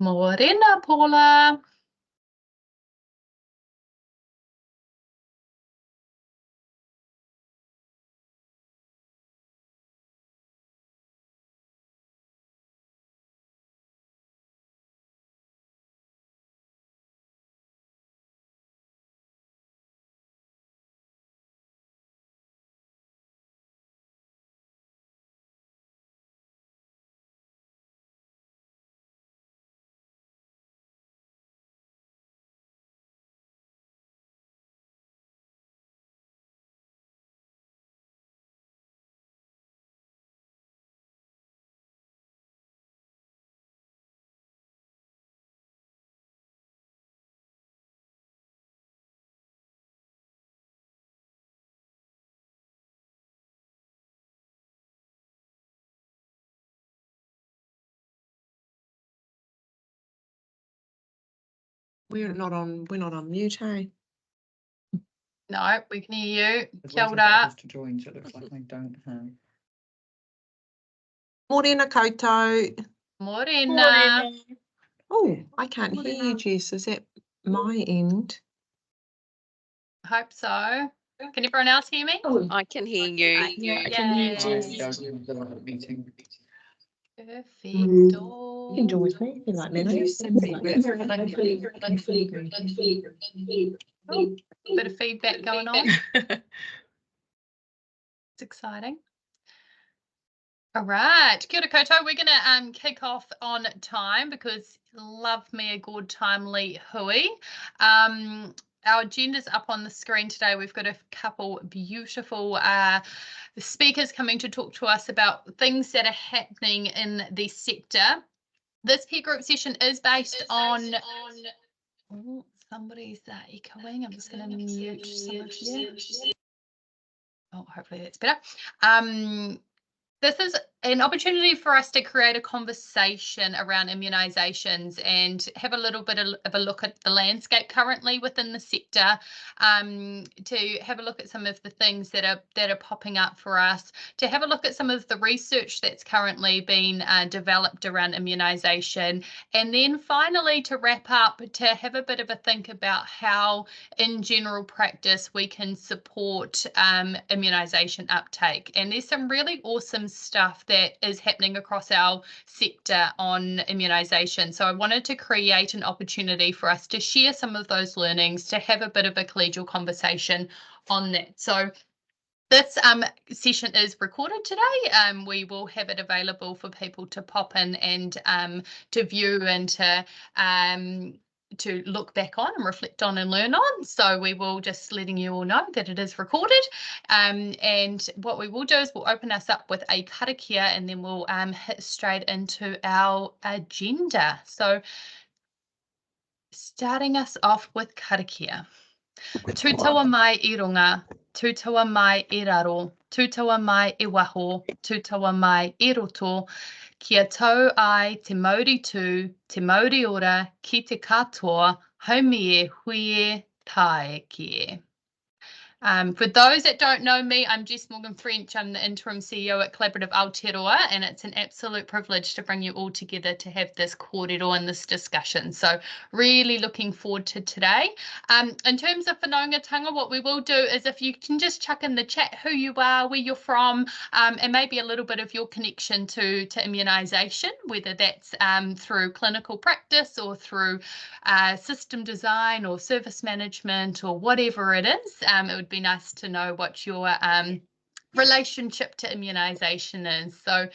Morena, Paula. We're not on mute, hey? No, we can hear you. Kia Waiting for ora. others to join, so it looks like I don't have. Morena koutou. Morena. Oh, I can't hear you, Jess. Is it my end? Hope so. Can everyone else hear me? I can hear you. I can hear you, Yay. Jess. Meeting. Perfect. You can join with me if you like, Lena. Oh, bit of feedback going on. It's exciting. All right, kia ora koutou. We're going to kick off on time because love me a good timely hui. Our agenda's up on the screen today. We've got a couple beautiful speakers coming to talk to us about things that are happening in the sector. This peer group session is based on... Oh, somebody's echoing. I'm just going to mute some of you. Oh, hopefully that's better. This is an opportunity for us to create a conversation around immunisations and have a little bit of a look at the landscape currently within the sector, to have a look at some of the things that are popping up for us, to have a look at some of the research that's currently been developed around immunisation, and then finally to wrap up, to have a bit of a think about how in general practice we can support immunisation uptake. And there's some really awesome stuff that is happening across our sector on immunisation. So I wanted to create an opportunity for us to share some of those learnings, to have a bit of a collegial conversation on that. So this session is recorded today. We will have it available for people to pop in and to view and to look back on and reflect on and learn on. So we will just letting you all know that it is recorded. And what we will do is we'll open us up with a karakia and then we'll hit straight into our agenda. So starting us off with karakia. Tūtaua mai I runga, tūtaua mai I raro, tūtaua mai I waho, tūtaua mai I roto, kia tau ai te mauri tū, te mauri ora, ki te katoa, haumie huie tae kie. For those that don't know me, I'm Jess Morgan-French. I'm the interim CEO at Collaborative Aotearoa, and it's an absolute privilege to bring you all together to have this kōrero and this discussion. So really looking forward to today. In terms of whanaungatanga, what we will do is if you can just chuck in the chat who you are, where you're from, and maybe a little bit of your connection to immunisation, whether that's through clinical practice or through system design or service management or whatever it is. It would be nice to know what your relationship to immunisation is. So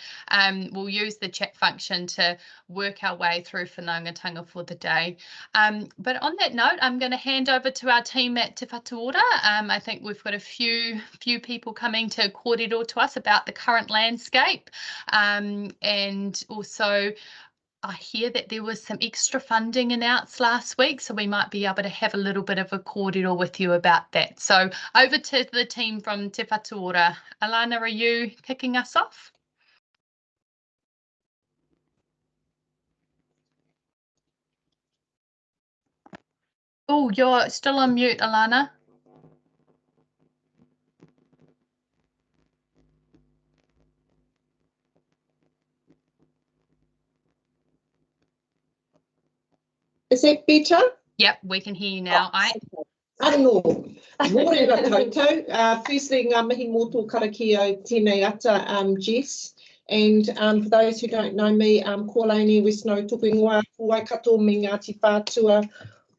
we'll use the chat function to work our way through whanaungatanga for the day. But on that note, I'm going to hand over to our team at Te Whatuora. I think we've got a few people coming to kōrero to us about the current landscape, and also I hear that there was some extra funding announced last week, so we might be able to have a little bit of a kōrero with you about that. So over to the team from Te Whatuora. Alana, are you kicking us off? Oh, you're still on mute, Alana. Is that better? Yep, we can hear you now. Anō, mōrena koutou. Firstly, ngā mihi mō tō karakia tēnei ata, Jess. And for those who don't know me, Kōlaini Wesno tuku ingoa Waikato me Ngāti Whātua,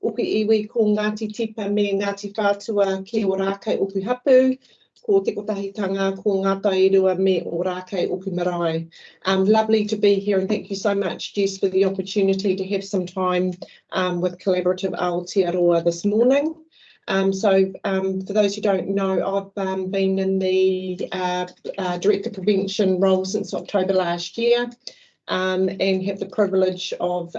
upi iwi ko Ngāti Tipa me Ngāti Whātua ki o rākei upi hapu, ko te kotahitanga ko ngā tairua me o rākei upi marae. Lovely to be here, and thank you so much, Jess, for the opportunity to have some time with Collaborative Aotearoa this morning. For those who don't know, I've been in the Director Prevention role since October last year, and have the privilege of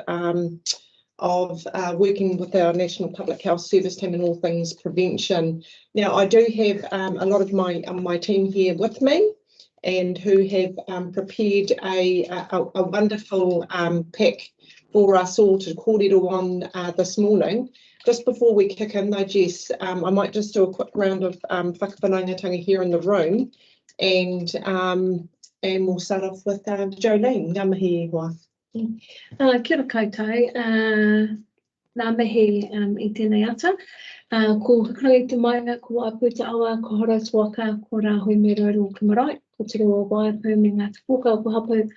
working with our National Public Health Service team in all things prevention. Now, I do have a lot of my team here with me, and who have prepared a wonderful pack for us all to kōrero on this morning. Just before we kick in though, Jess, I might just do a quick round of whakawhanaungatanga here in the room, and we'll start off with Jolene. Ngā mihi e hoa. Kia ora koutou, ngā mihi I tēnei ata. Ko hakarangi te maia, ko aputa awa, ko horo tuaka, ko rāhui me roro ki marae, ko te roa waipu me ngā te pōkau ko hapu,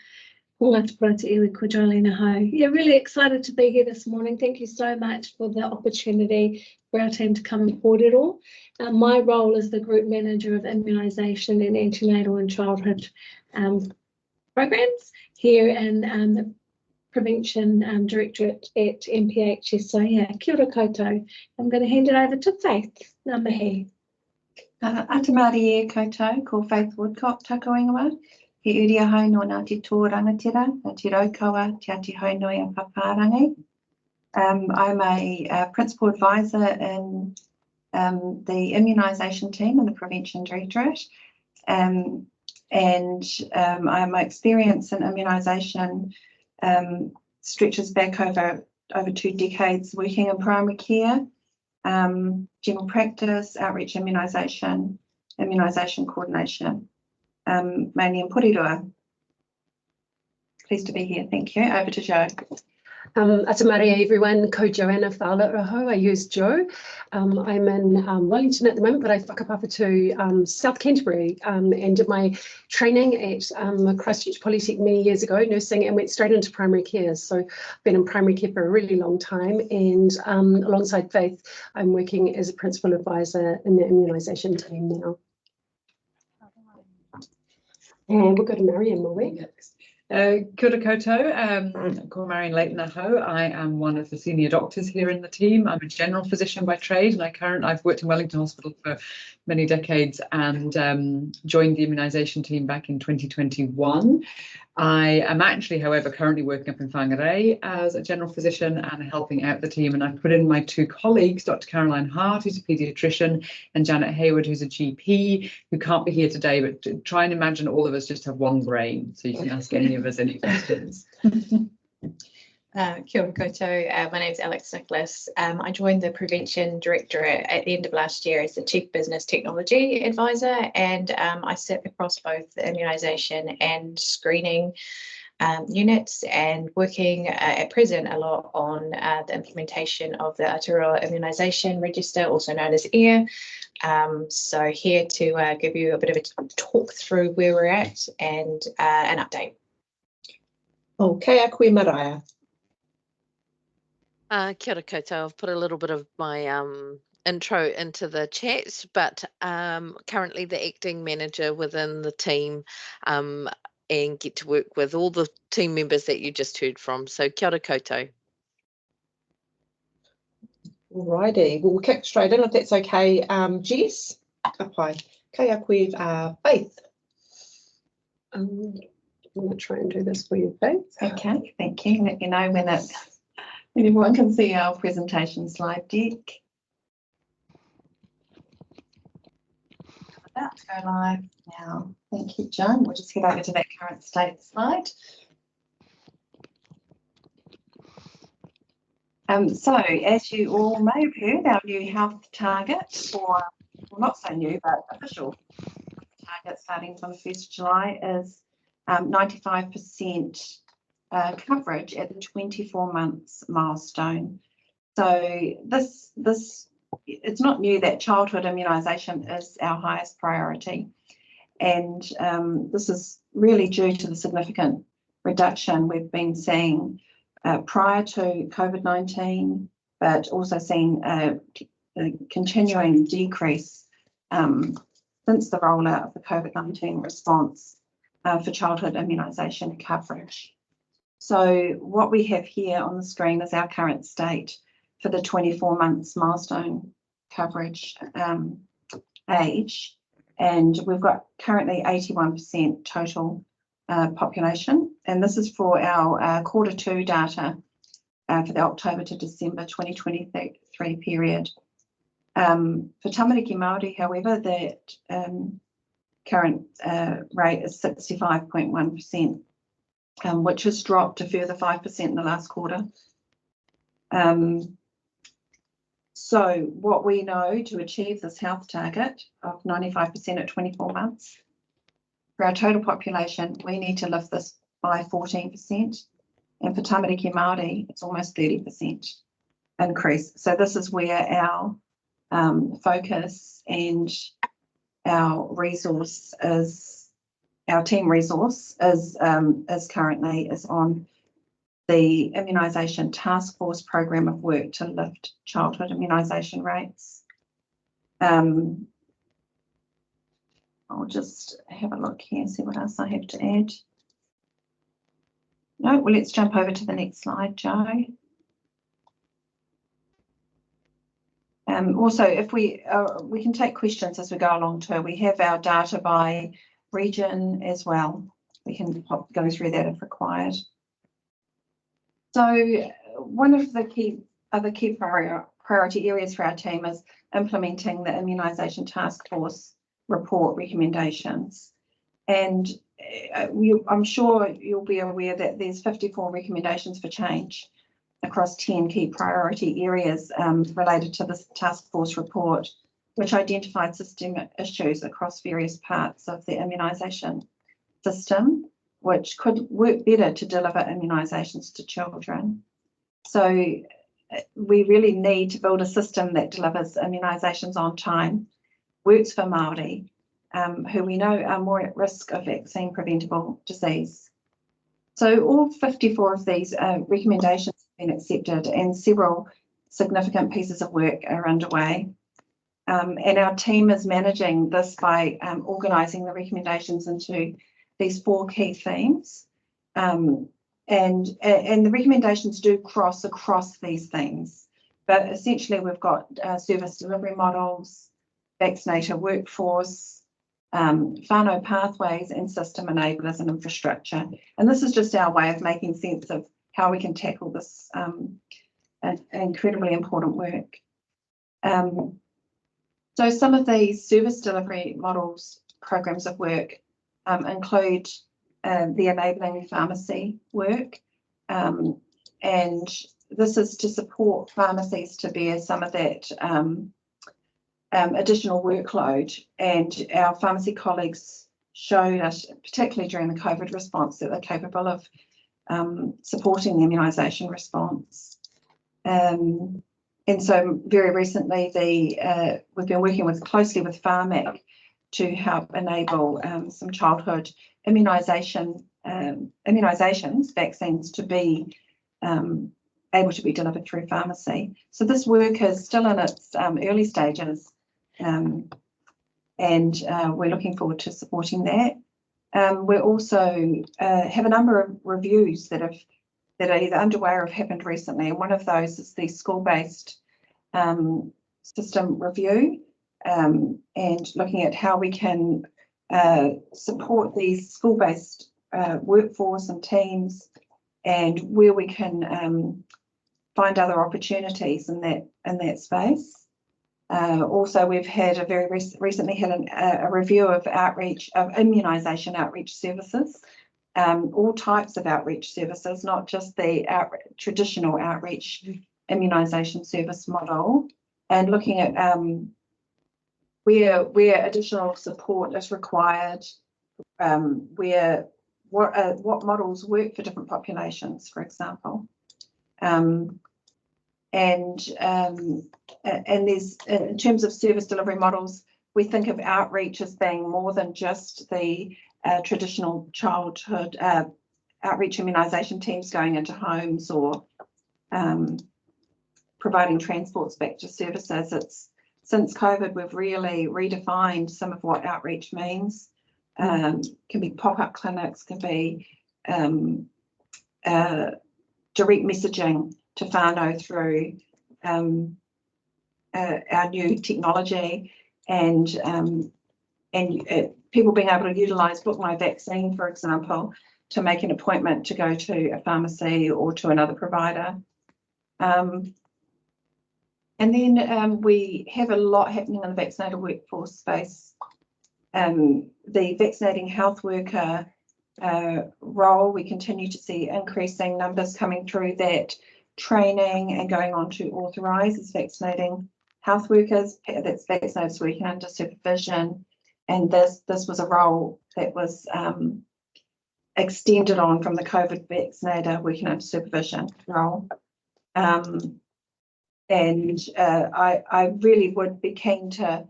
ko ngā te parata iwi ko Jolene hau. Yeah, really excited to be here this morning. Thank you so much for the opportunity for our team to come and kōrero. My role is the Group Manager of Immunisation and Antenatal and Childhood Programs here in the Prevention Directorate at MPHS. So yeah, kia ora koutou. I'm going to hand it over to Faith. Ngā mihi. Ata Māori e koutou, ko Faith Woodcock tako ingoa. He uria hau no Ngāti tō rangatira, Ngāti raukawa, Te Ati Haunui a Whapārangi. I'm a Principal Advisor in the Immunisation team in the Prevention Directorate. My experience in immunisation stretches back over 2 decades working in primary care, general practice, outreach immunisation, immunisation coordination, mainly in Porirua. Pleased to be here. Thank you. Over to Jo. Ata Māori everyone, ko Joanna Whaalauraho, I use Jo. I'm in Wellington at the moment, but I whakapapa to South Canterbury and did my training at Christchurch Polytech many years ago, nursing, and went straight into primary care. So I've been in primary care for a really long time, and alongside Faith, I'm working as a principal advisor in the immunisation team now. And we'll go to Marion, will we? Kia ora koutou, ko Marion Leighton aho. I am one of the senior doctors here in the team. I'm a general physician by trade, and I've worked in Wellington Hospital for many decades, and joined the immunisation team back in 2021. I am actually, however, currently working up in Whangarei as a general physician and helping out the team. And I've put in my 2 colleagues, Dr. Caroline Hart, who's a paediatrician, and Janet Hayward, who's a GP, who can't be here today, but try and imagine all of us just have one brain, so you can ask any of us any questions. Kia ora koutou. My name is Alex Nicholas. I joined the Prevention Directorate at the end of last year as the Chief Business Technology Advisor, and I sit across both the immunisation and screening units, and working at present a lot on the implementation of the Aotearoa Immunisation Register, also known as EAR. So here to give you a bit of a talk through where we're at and an update. Okay, a koe maraea. Kia ora koutou. I've put a little bit of my intro into the chat, but currently the acting manager within the team, and get to work with all the team members that you just heard from. So kia ora koutou. Alrighty, we'll kick straight in if that's okay. Jess, ka pai. Kei a koe, Faith. I'm going to try and do this for you, Faith. Okay, thank you. Let me know when everyone can see our presentation slide deck. About to go live now. Thank you, John. We'll just head over to that current state slide. So, as you all may have heard, our new health target for, well, not so new, but official target starting from the 1st of July is 95% coverage at the 24 months milestone. So this it's not new that childhood immunisation is our highest priority, and this is really due to the significant reduction we've been seeing prior to COVID-19, but also seeing a continuing decrease since the rollout of the COVID-19 response for childhood immunisation coverage. So what we have here on the screen is our current state for the 24 months milestone coverage age, and we've got currently 81% total population, and this is for our Q2 data for the October to December 2023 period. For tamariki Māori, however, that current rate is 65.1%, which has dropped a further 5% in the last quarter. So what we know to achieve this health target of 95% at 24 months, for our total population, we need to lift this by 14%. And for tamariki Māori, it's almost 30% increase. So this is where our focus and our resource is, our team resource is currently on the immunisation task force program of work to lift childhood immunisation rates. I'll just have a look here, see what else I have to add. No, well, let's jump over to the next slide, Joe. Also, if we can take questions as we go along too. We have our data by region as well. We can go through that if required. So one of the other key priority areas for our team is implementing the immunisation task force report recommendations. And I'm sure you'll be aware that there's 54 recommendations for change across 10 key priority areas related to this task force report, which identified systemic issues across various parts of the immunisation system, which could work better to deliver immunisations to children. So we really need to build a system that delivers immunisations on time, works for Māori, who we know are more at risk of vaccine preventable disease. So all 54 of these recommendations have been accepted, and several significant pieces of work are underway. And our team is managing this by organising the recommendations into these 4 key themes, and the recommendations do cross across these themes, but essentially we've got service delivery models, vaccinator workforce, whānau pathways, and system enablers and infrastructure. And this is just our way of making sense of how we can tackle this incredibly important work. So some of these service delivery models, programs of work, include the enabling pharmacy work, and this is to support pharmacies to bear some of that additional workload. And our pharmacy colleagues showed us, particularly during the COVID response, that they're capable of supporting the immunisation response. And so very recently, we've been working closely with Pharmac to help enable some childhood immunisations, vaccines, to be able to be delivered through pharmacy. So this work is still in its early stages, and we're looking forward to supporting that. We also have a number of reviews that are either underway or have happened recently, and one of those is the school-based system review, and looking at how we can support these school-based workforce and teams, and where we can find other opportunities in that space. Also, we've had recently had a review of immunisation outreach services, all types of outreach services, not just the traditional outreach immunisation service model, and looking at where additional support is required, where what models work for different populations, for example. And there's, in terms of service delivery models, we think of outreach as being more than just the traditional childhood outreach immunisation teams going into homes or providing transports back to services. It's since COVID, we've really redefined some of what outreach means. Can be pop-up clinics, can be direct messaging to whānau through our new technology, and people being able to utilise Book My Vaccine, for example, to make an appointment to go to a pharmacy or to another provider. And then we have a lot happening in the vaccinated workforce space. The vaccinating health worker role, we continue to see increasing numbers coming through that training and going on to authorise as vaccinating health workers. That's vaccinators working under supervision, and this was a role that was extended on from the COVID vaccinator working under supervision role. I really would be keen to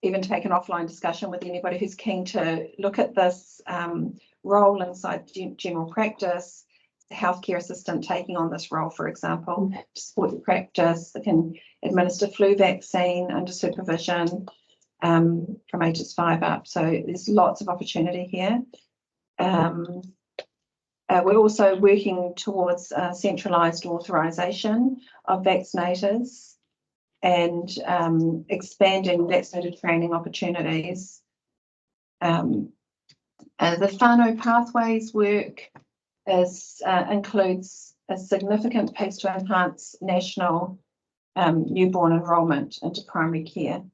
even take an offline discussion with anybody who's keen to look at this role inside general practice. The healthcare assistant taking on this role, for example, to support the practice. They can administer flu vaccine under supervision from ages 5 up. So there's lots of opportunity here. We're also working towards centralised authorisation of vaccinators and expanding vaccinator training opportunities. The whānau pathways work includes a significant piece to enhance national newborn enrolment into primary care.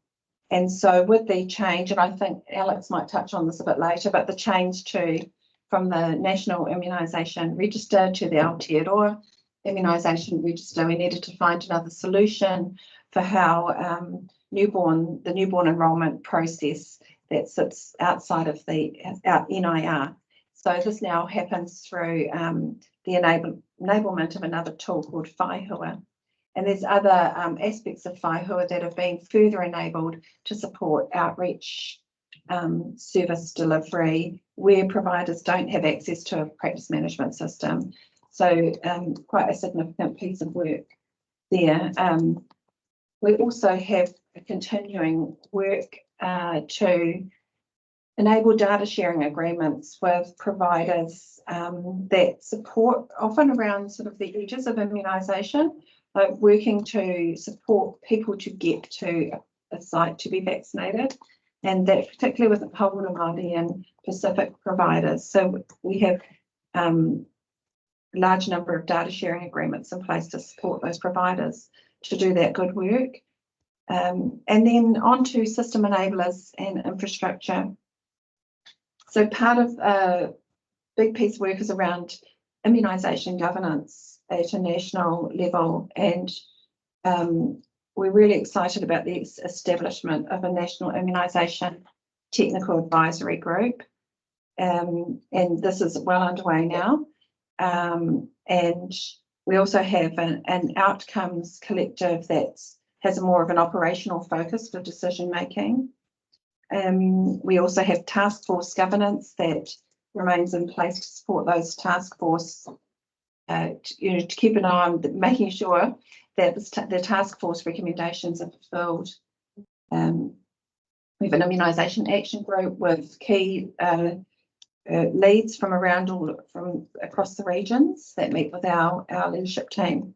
And so with the change, and I think Alex might touch on this a bit later, but the change from the National Immunisation Register to the Aotearoa Immunisation Register, we needed to find another solution for how the newborn enrolment process that sits outside of the NIR. So this now happens through the enablement of another tool called Whaihua. And there's other aspects of Whaihua that have been further enabled to support outreach service delivery where providers don't have access to a practice management system. So quite a significant piece of work there. We also have a continuing work to enable data sharing agreements with providers that support often around sort of the edges of immunisation, like working to support people to get to a site to be vaccinated, and that particularly with Hawara Māori and Pacific providers. So we have a large number of data sharing agreements in place to support those providers to do that good work. And then on to system enablers and infrastructure. So part of a big piece of work is around immunisation governance at a national level, and we're really excited about the establishment of a national immunisation technical advisory group, and this is well underway now. And we also have an outcomes collective that has more of an operational focus for decision making. We also have task force governance that remains in place to support those task force, to keep an eye on making sure that the task force recommendations are fulfilled. We have an immunisation action group with key leads from across the regions that meet with our leadership team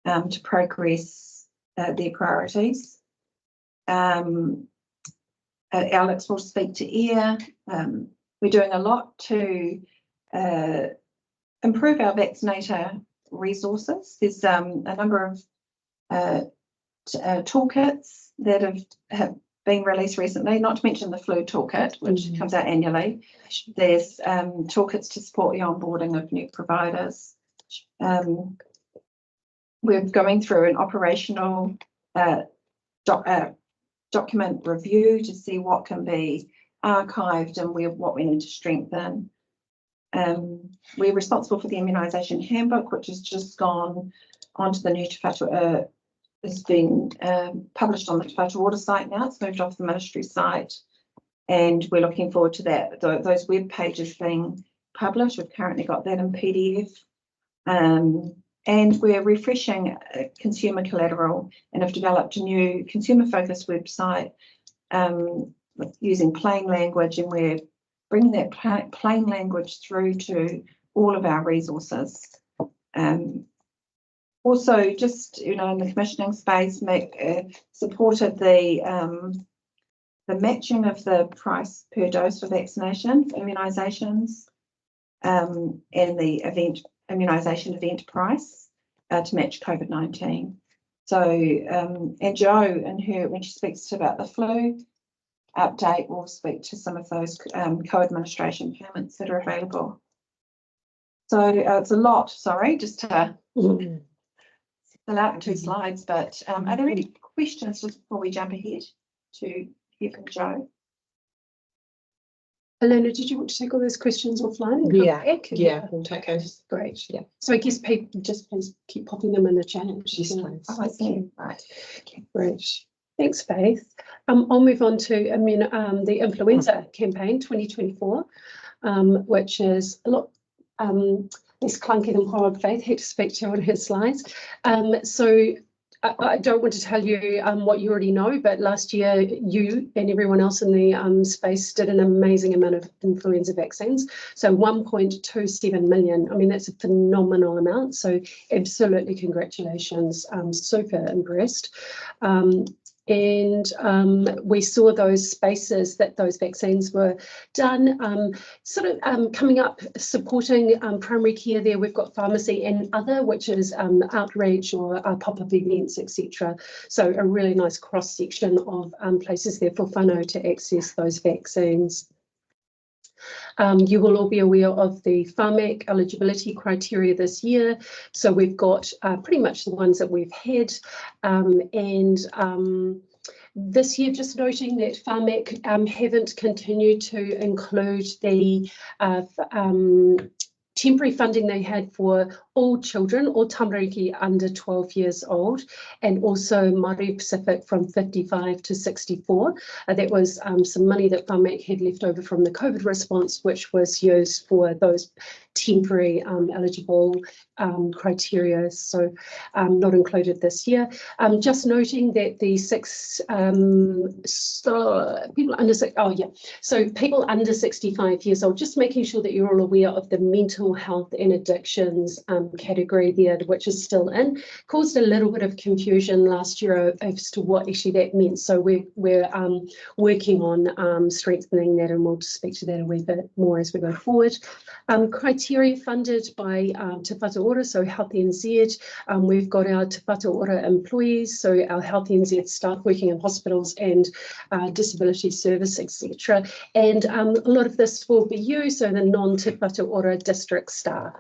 to progress their priorities. Alex will speak to air. We're doing a lot to improve our vaccinator resources. There's a number of toolkits that have been released recently, not to mention the flu toolkit, which comes out annually. There's toolkits to support the onboarding of new providers. We're going through an operational document review to see what can be archived and what we need to strengthen. We're responsible for the immunisation handbook, which has just gone onto the new Te Whatu, it's been published on the Te Whatu Order site now. It's moved off the ministry site, and we're looking forward to that. Those web pages being published. We've currently got that in PDF. And we're refreshing consumer collateral and have developed a new consumer-focused website using plain language, and we're bringing that plain language through to all of our resources. Also, just in the commissioning space, supported the matching of the price per dose for vaccination, immunisations, and the immunisation event price to match COVID-19. So, and Jo, when she speaks about the flu update, will speak to some of those co-administration payments that are available. So it's a lot, sorry, just to fill out 2 slides, but are there any questions just before we jump ahead to hear from Jo? Elena, did you want to take all those questions offline? And Yeah, we'll take those. Great. Yeah. So I guess people just please keep popping them in the chat. Yes, please. Oh, I see. Right. Okay, great. Thanks, Faith. I'll move on to the influenza campaign 2024, which is a lot less clunky than what Faith had to speak to on her slides. So I don't want to tell you what you already know, but last year you and everyone else in the space did an amazing amount of influenza vaccines. So 1.27 million. I mean, that's a phenomenal amount. So absolutely congratulations. I'm super impressed. And we saw those spaces that those vaccines were done, coming up, supporting primary care there. We've got pharmacy and other, which is outreach or pop-up events, etc. So a really nice cross-section of places there for whānau to access those vaccines. You will all be aware of the pharmac eligibility criteria this year. So we've got pretty much the ones that we've had, this year, just noting that pharmac haven't continued to include the temporary funding they had for all children, all tamariki under 12 years old, and also Māori Pacific from 55 to 64. That was some money that pharmac had left over from the COVID response, which was used for those temporary eligible criteria, so not included this year. Just noting that the people under 65 years old, just making sure that you're all aware of the mental health and addictions category there, which is still in. Caused a little bit of confusion last year as to what actually that meant, so we're working on strengthening that, and we'll speak to that a wee bit more as we go forward. Criteria funded by Te Whatu Ora, so Health NZ. We've got our Te Whatu Ora employees, so our Health NZ staff working in hospitals and disability service, etc. And a lot of this will be you, so the non-Te Whatu Ora district staff.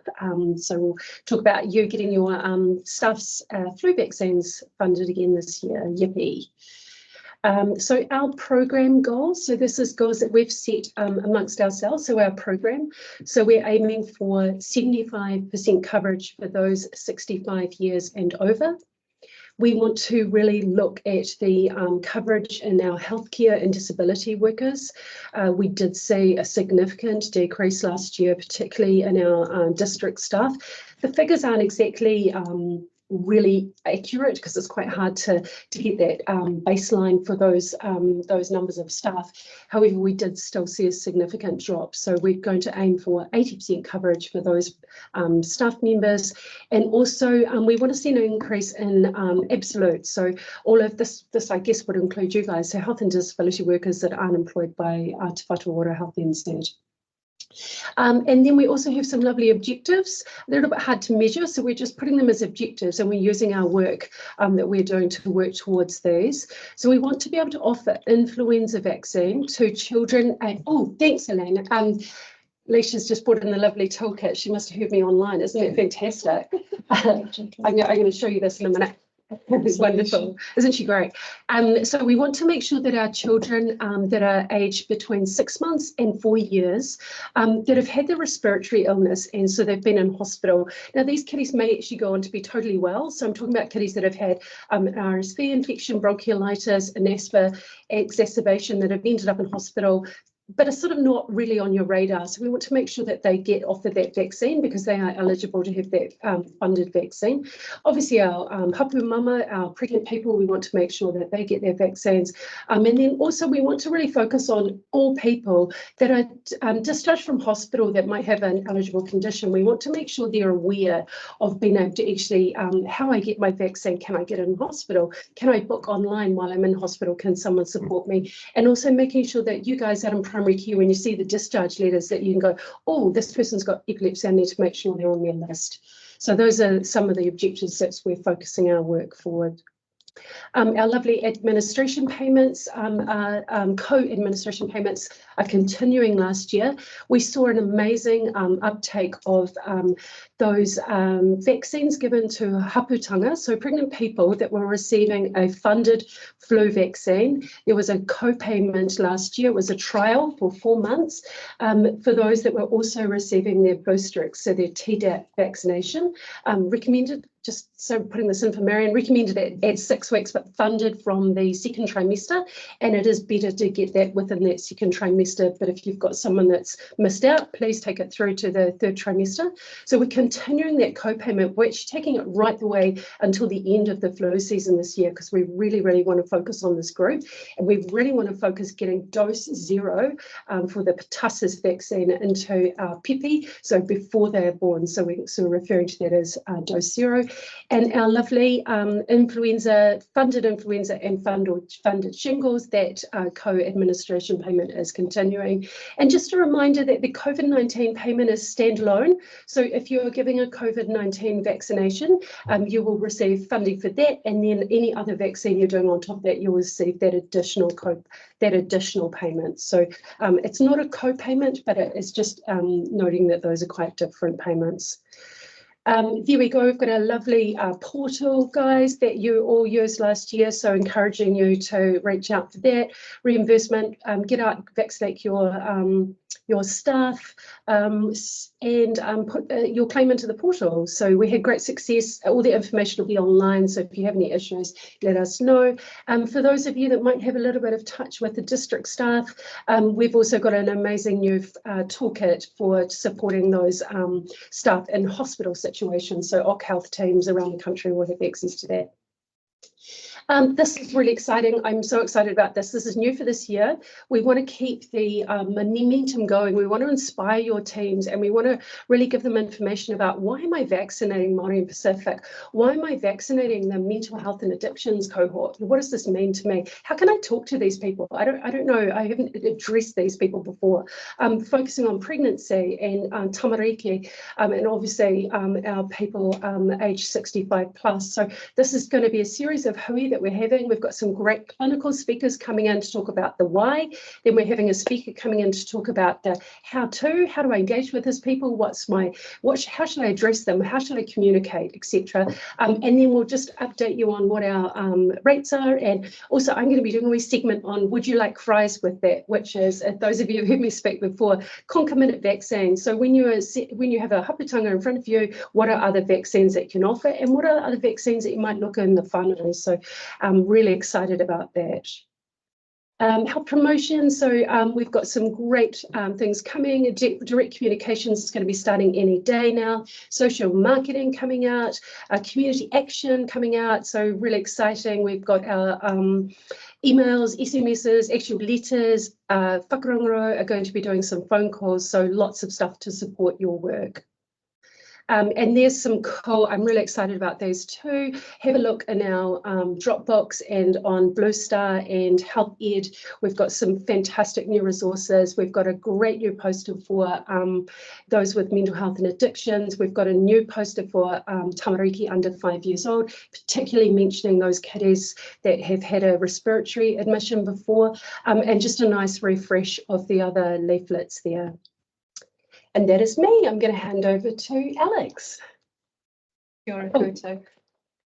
So we'll talk about you getting your staff's flu vaccines funded again this year. Yippee. So our program goals, so this is goals that we've set amongst ourselves, so our program. So we're aiming for 75% coverage for those 65 years and over. We want to really look at the coverage in our healthcare and disability workers. We did see a significant decrease last year, particularly in our district staff. The figures aren't exactly really accurate because it's quite hard to get that baseline for those numbers of staff. However, we did still see a significant drop, so we're going to aim for 80% coverage for those staff members, and also we want to see an increase in absolute. So all of this I guess would include you guys, so health and disability workers that aren't employed by Te Whatu Ora Health NZ. And then we also have some lovely objectives, a little bit hard to measure, so we're just putting them as objectives, and we're using our work that we're doing to work towards these. So we want to be able to offer influenza vaccine to children. Oh, thanks, Elaine. Leisha's just brought in the lovely toolkit. She must have heard me online. Isn't it fantastic? I'm going to show you this in a minute. Wonderful, isn't she great? So we want to make sure that our children that are aged between 6 months and 4 years that have had the respiratory illness, and so they've been in hospital. Now these kiddies may actually go on to be totally well. So I'm talking about kiddies that have had an RSV infection, bronchiolitis, an asthma exacerbation that have ended up in hospital, but are sort of not really on your radar. So we want to make sure that they get offered that vaccine because they are eligible to have that funded vaccine. Obviously our hapu mama, our pregnant people, we want to make sure that they get their vaccines. And then also we want to really focus on all people that are discharged from hospital that might have an eligible condition. We want to make sure they're aware of being able to actually, how I get my vaccine, can I get it in hospital? Can I book online while I'm in hospital? Can someone support me? And also making sure that you guys out in primary care, when you see the discharge letters, that you can go, oh, this person's got epilepsy, I need to make sure they're on their list. So those are some of the objectives that we're focusing our work forward. Our lovely administration payments, co-administration payments are continuing last year. We saw an amazing uptake of those vaccines given to haputanga, so pregnant people that were receiving a funded flu vaccine. There was a co-payment last year. It was a trial for 4 months for those that were also receiving their booster, so their Tdap vaccination, recommended. Just so putting this in for Marion, recommended at 6 weeks, but funded from the second trimester. And it is better to get that within that second trimester. But if you've got someone that's missed out, please take it through to the third trimester. So we're continuing that co-payment, which taking it right the way until the end of the flu season this year, because we really, really want to focus on this group. And we really want to focus getting dose 0 for the pertussis vaccine into our pipi, so before they are born. So we're referring to that as dose 0. And our lovely influenza, funded influenza and funded shingles, that co-administration payment is continuing. And just a reminder that the COVID-19 payment is standalone. So if you're giving a COVID-19 vaccination, you will receive funding for that. And then any other vaccine you're doing on top of that, you'll receive that additional payment. So it's not a co-payment, but it is just noting that those are quite different payments. There we go. We've got a lovely portal, guys, that you all used last year. So encouraging you to reach out for that reimbursement, get out, vaccinate your staff, and put your claim into the portal. So we had great success. All the information will be online. So if you have any issues, let us know. For those of you that might have a little bit of touch with the district staff, we've also got an amazing new toolkit for supporting those staff in hospital situations. So OC health teams around the country will have access to that. This is really exciting. I'm so excited about this. This is new for this year. We want to keep the momentum going. We want to inspire your teams, and we want to really give them information about, why am I vaccinating Māori and Pacific? Why am I vaccinating the mental health and addictions cohort? What does this mean to me? How can I talk to these people? I don't know. I haven't addressed these people before. Focusing on pregnancy and tamariki, and obviously our people aged 65 plus. So this is going to be a series of hui that we're having. We've got some great clinical speakers coming in to talk about the why. Then we're having a speaker coming in to talk about the how to. How do I engage with these people? How should I address them? How should I communicate, etc. And then we'll just update you on what our rates are. And also I'm going to be doing a wee segment on would you like fries with that, which is, those of you who heard me speak before, concomitant vaccines. So when you have a haputanga in front of you, what are other vaccines that you can offer, and what are other vaccines that you might look in the whānau? So I'm really excited about that. Health promotion, so we've got some great things coming. Direct communications is going to be starting any day now. Social marketing coming out, community action coming out, so really exciting. We've got our emails, SMSs, actual letters. Whakarongoro are going to be doing some phone calls, so lots of stuff to support your work. And there's some cool, I'm really excited about these too. Have a look in our Dropbox and on Blue Star and Health Ed. We've got some fantastic new resources. We've got a great new poster for those with mental health and addictions. We've got a new poster for tamariki under 5 years old, particularly mentioning those kiddies that have had a respiratory admission before, and just a nice refresh of the other leaflets there. And that is me. I'm going to hand over to Alex. Kia ora koutou.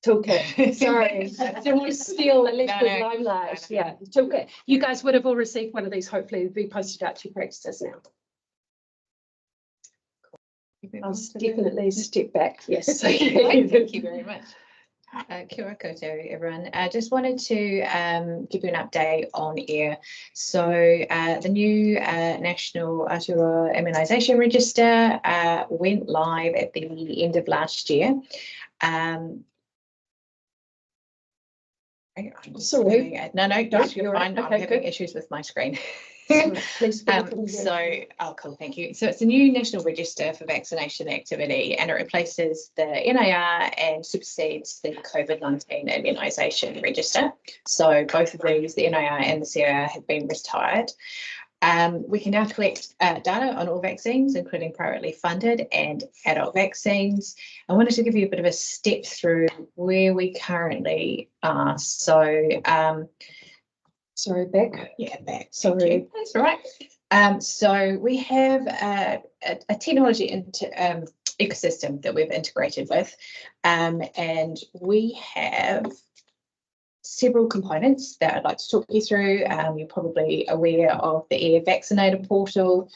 Toolkit, sorry. I don't want to steal Alexa's No, limelight. no. Yeah, toolkit. You guys would have all received one of these, hopefully, be posted out to your practices now. I'll definitely step back. Yes. Thank you very much. Kia ora koutou, everyone. I just wanted to give you an update on air. So the new National Aotearoa Immunisation Register went live at the end of last year. Sorry. No, you're fine. Okay, I'm having good. issues with my screen. Please. Cool, thank you. So it's a new national register for vaccination activity, and it replaces the NAR and supersedes the COVID-19 immunisation register. So both of these, the NAR and the CIR, have been retired. We can now collect data on all vaccines, including privately funded and adult vaccines. I wanted to give you a bit of a step through where we currently are. So, sorry, back. yeah, back. Sorry. That's all right. So we have a technology ecosystem that we've integrated with, and we have several components that I'd like to talk you through. You're probably aware of the Air Vaccinator portal,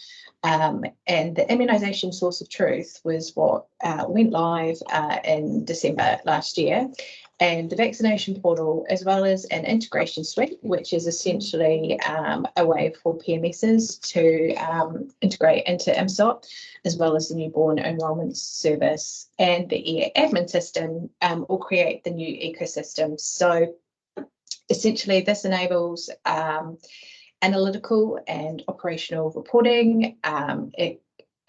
and the immunisation source of truth was what went live in December last year. And the vaccination portal, as well as an integration suite, which is essentially a way for PMSs to integrate into IMSOT, as well as the newborn enrolment service and the Air admin system, will create the new ecosystem. So essentially, this enables analytical and operational reporting.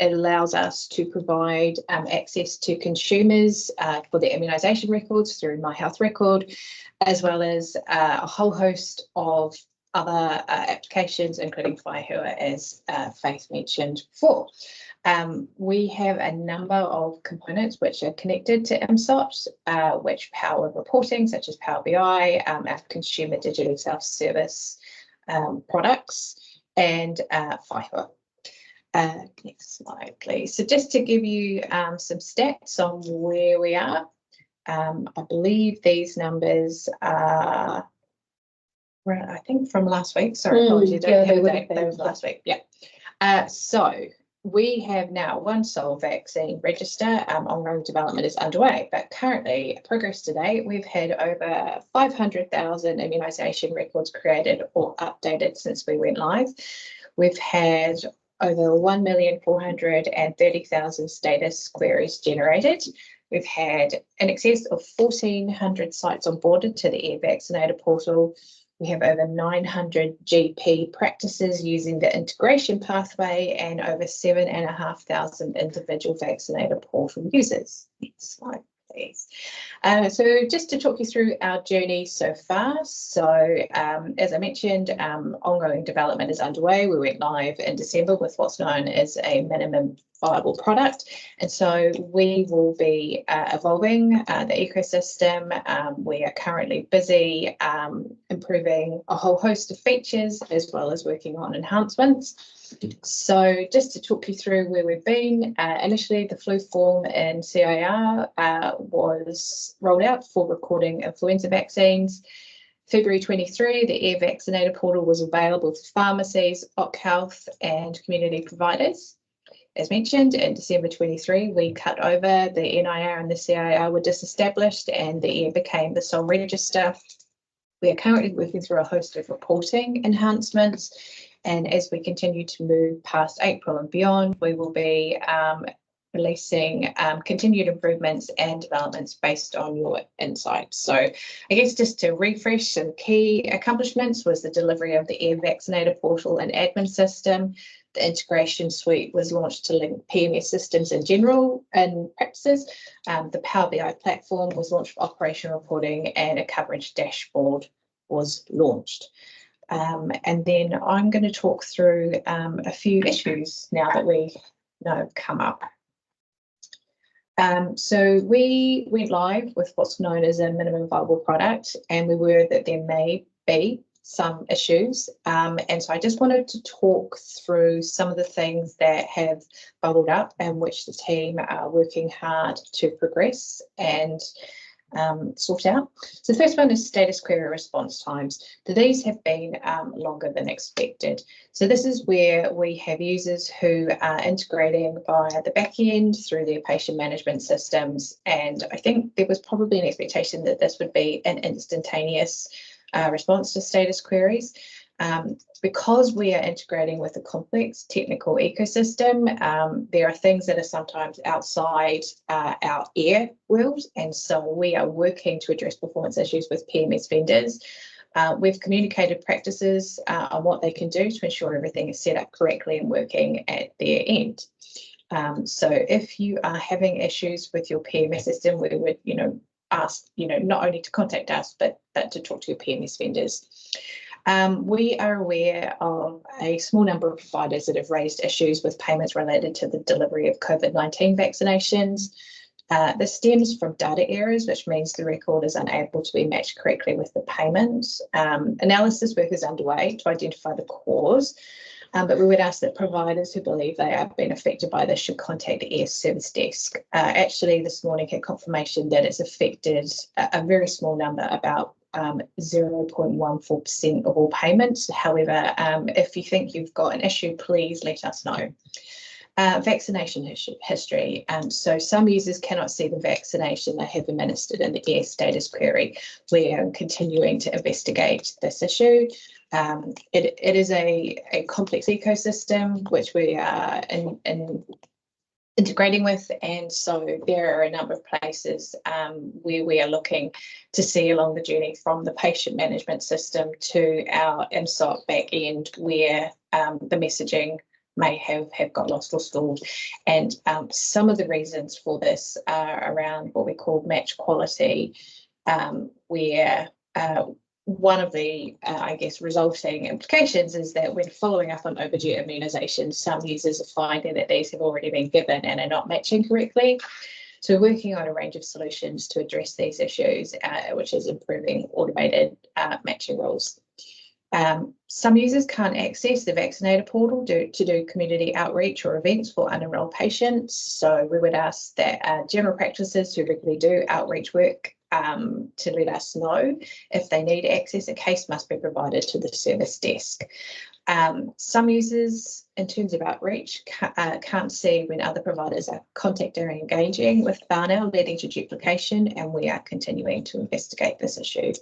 It allows us to provide access to consumers for their immunisation records through My Health Record, as well as a whole host of other applications, including Whaihua, as Faith mentioned before. We have a number of components which are connected to IMSOT, which power reporting, such as Power BI, our consumer digital self-service products, and Whaihua. Next slide, please. So just to give you some stats on where we are, I believe these numbers are, I think, from last week. Sorry, apologies, I don't have a date. They were last week. Yeah. So we have now one sole vaccine register. Ongoing development is underway, but currently, progress to date, we've had over 500,000 immunisation records created or updated since we went live. We've had over 1,430,000 status queries generated. We've had in excess of 1,400 sites onboarded to the Air Vaccinator portal. We have over 900 GP practices using the integration pathway and over 7,500 individual vaccinator portal users. Next slide, please. So just to talk you through our journey so far. So as I mentioned, ongoing development is underway. We went live in December with what's known as a minimum viable product. And so we will be evolving the ecosystem. We are currently busy improving a whole host of features, as well as working on enhancements. So just to talk you through where we've been, initially the flu form in CIR was rolled out for recording influenza vaccines. February 23, the Air Vaccinator portal was available to pharmacies, OC Health and community providers. As mentioned, in December 23, we cut over, the NIR and the CIR were disestablished and the Air became the sole register. We are currently working through a host of reporting enhancements, and as we continue to move past April and beyond, we will be releasing continued improvements and developments based on your insights. So I guess just to refresh, some key accomplishments was the delivery of the Air Vaccinator portal and admin system. The integration suite was launched to link PMS systems in general and practices. The Power BI platform was launched for operational reporting, and a coverage dashboard was launched. And then I'm going to talk through a few issues now that we know have come up. So we went live with what's known as a minimum viable product, and we were that there may be some issues. And so I just wanted to talk through some of the things that have bubbled up and which the team are working hard to progress. And sort out. So the first one is status query response times. So these have been longer than expected. So this is where we have users who are integrating via the back end through their patient management systems. And I think there was probably an expectation that this would be an instantaneous response to status queries. Because we are integrating with a complex technical ecosystem, there are things that are sometimes outside our air world, and so we are working to address performance issues with PMS vendors. We've communicated practices on what they can do to ensure everything is set up correctly and working at their end. So if you are having issues with your PMS system, we would, ask, not only to contact us, but to talk to your PMS vendors. We are aware of a small number of providers that have raised issues with payments related to the delivery of COVID-19 vaccinations. This stems from data errors, which means the record is unable to be matched correctly with the payment. Analysis work is underway to identify the cause, but we would ask that providers who believe they are being affected by this should contact the Air Service Desk. Actually, this morning had confirmation that it's affected a very small number, about 0.14% of all payments. However, if you think you've got an issue, please let us know. Vaccination history. So some users cannot see the vaccination they have administered in the Air status query. We are continuing to investigate this issue. It is a complex ecosystem which we are integrating with, and so there are a number of places where we are looking to see along the journey from the patient management system to our MSOC back end where the messaging may have got lost or stalled. And some of the reasons for this are around what we call match quality, where one of the, resulting implications is that when following up on overdue immunisation, some users are finding that these have already been given and are not matching correctly. So we're working on a range of solutions to address these issues, which is improving automated matching rules. Some users can't access the vaccinator portal to do community outreach or events for unenrolled patients. So we would ask that general practices who regularly do outreach work to let us know if they need access. A case must be provided to the service desk. Some users, in terms of outreach, can't see when other providers are contacting or engaging with Whānau, leading to duplication, and we are continuing to investigate this issue.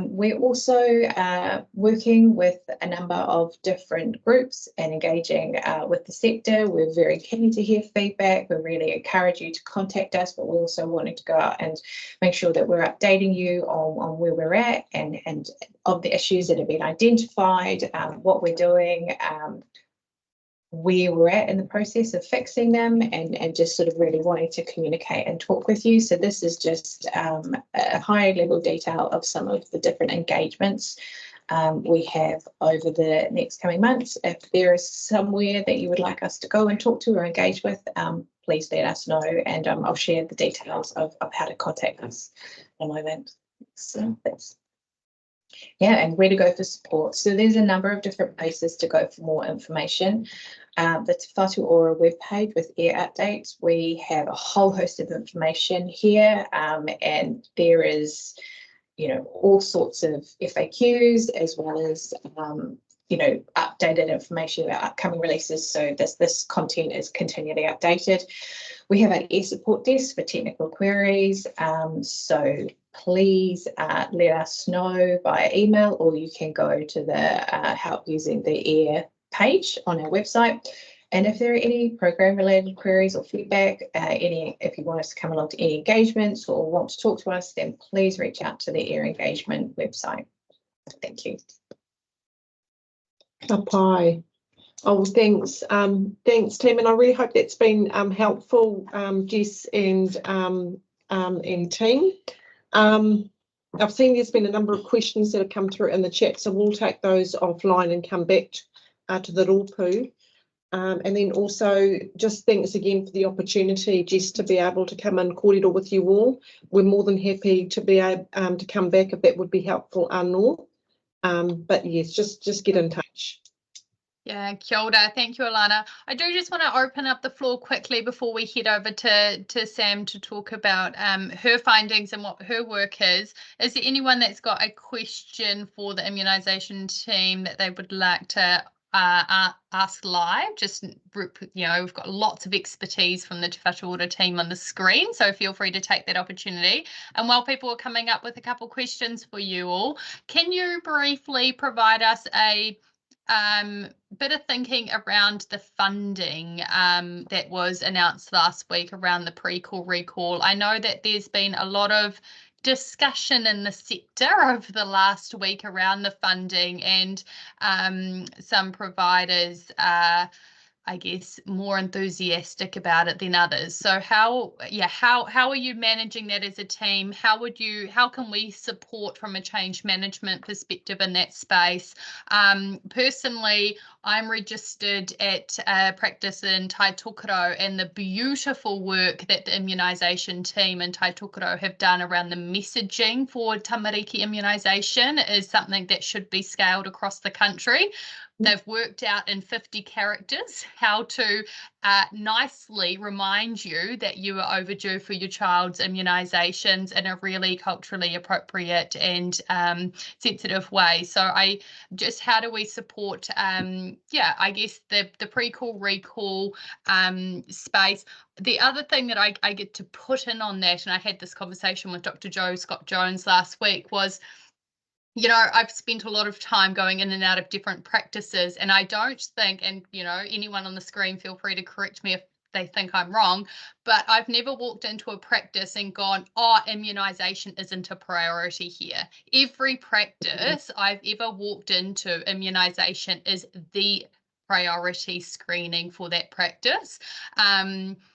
We're also working with a number of different groups and engaging with the sector. We're very keen to hear feedback. We really encourage you to contact us, but we're also wanting to go out and make sure that we're updating you on where we're at and of the issues that have been identified, what we're doing, where we're at in the process of fixing them, and just sort of really wanting to communicate and talk with you. So this is just a high level detail of some of the different engagements we have over the next coming months. If there is somewhere that you would like us to go and talk to or engage with, please let us know, and I'll share the details of how to contact us in a moment. So that's and where to go for support. So there's a number of different places to go for more information. The Te Whatu Ora webpage with air updates, we have a whole host of information here, and there is, all sorts of FAQs as well as, updated information about upcoming releases. So this content is continually updated. We have an air support desk for technical queries. So please let us know via email, or you can go to the help using the air page on our website. And if there are any program related queries or feedback, if you want us to come along to any engagements or want to talk to us, then please reach out to the air engagement website. Thank you. Ka pai. Oh, thanks. Thanks, team, and I really hope that's been helpful, Jess and team. I've seen there's been a number of questions that have come through in the chat, so we'll take those offline and come back to the rōpū. And then also just thanks again for the opportunity, Jess, to be able to come and kōrero with you all. We're more than happy to be able to come back if that would be helpful anō. But yes, just get in touch. Yeah, kia ora. Thank you, Alana. I do just want to open up the floor quickly before we head over to Sam to talk about her findings and what her work is. Is there anyone that's got a question for the immunisation team that they would like to ask live? Just, you know, we've got lots of expertise from the Te Whatu Ora team on the screen, so feel free to take that opportunity. And while people are coming up with a couple questions for you all, can you briefly provide us a bit of thinking around the funding that was announced last week around the pre-call recall? I know that there's been a lot of discussion in the sector over the last week around the funding, and some providers I guess more enthusiastic about it than others. So how are you managing that as a team? How can we support from a change management perspective in that space? Personally, I'm registered at practice in Taitokoro, and the beautiful work that the immunisation team in Taitokoro have done around the messaging for tamariki immunisation is something that should be scaled across the country. They've worked out in 50 characters how to nicely remind you that you are overdue for your child's immunisations in a really culturally appropriate and sensitive way. So how do we support, I guess the pre-call recall space. The other thing that I get to put in on that, and I had this conversation with Dr. Joe Scott-Jones last week, was, you know, I've spent a lot of time going in and out of different practices, and I don't think, and, you know, anyone on the screen, feel free to correct me if they think I'm wrong, but I've never walked into a practice and gone, oh, immunisation isn't a priority here. Every practice I've ever walked into, immunisation is the priority screening for that practice.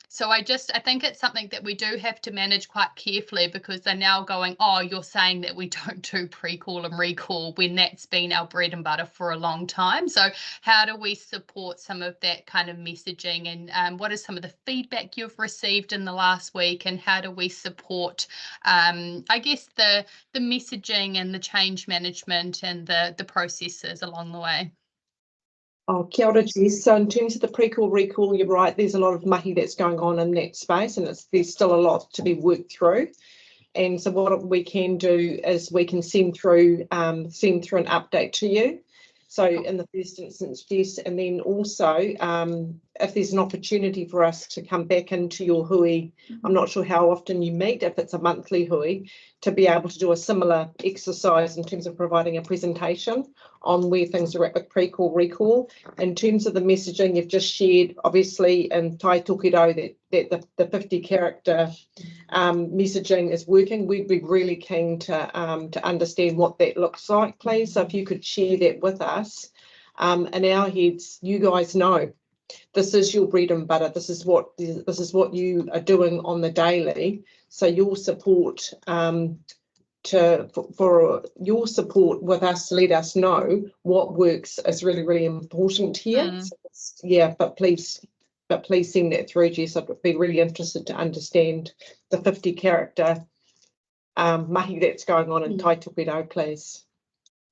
So I think it's something that we do have to manage quite carefully, because they're now going, oh, you're saying that we don't do pre-call and recall, when that's been our bread and butter for a long time. So how do we support some of that kind of messaging, and what is some of the feedback you've received in the last week, and how do we support, I guess, the messaging and the change management and the processes along the way? Oh, kia ora, Jess. So in terms of the pre-call recall, you're right, there's a lot of mahi that's going on in that space, and there's still a lot to be worked through. And so what we can do is we can send through an update to you. So in the first instance, Jess, and then also if there's an opportunity for us to come back into your hui, I'm not sure how often you meet, if it's a monthly hui, to be able to do a similar exercise in terms of providing a presentation on where things are at with pre-call recall. In terms of the messaging you've just shared, obviously in Taitokoro, that the 50 character messaging is working. We'd be really keen to understand what that looks like, please. So if you could share that with us. In our heads, you guys know this is your bread and butter. This is what you are doing on the daily. So your support for your support with us to let us know what works is really, really important here. So yeah, but please send that through, Jess. I'd be really interested to understand the 50 character mahi that's going on in Taitokoro, please.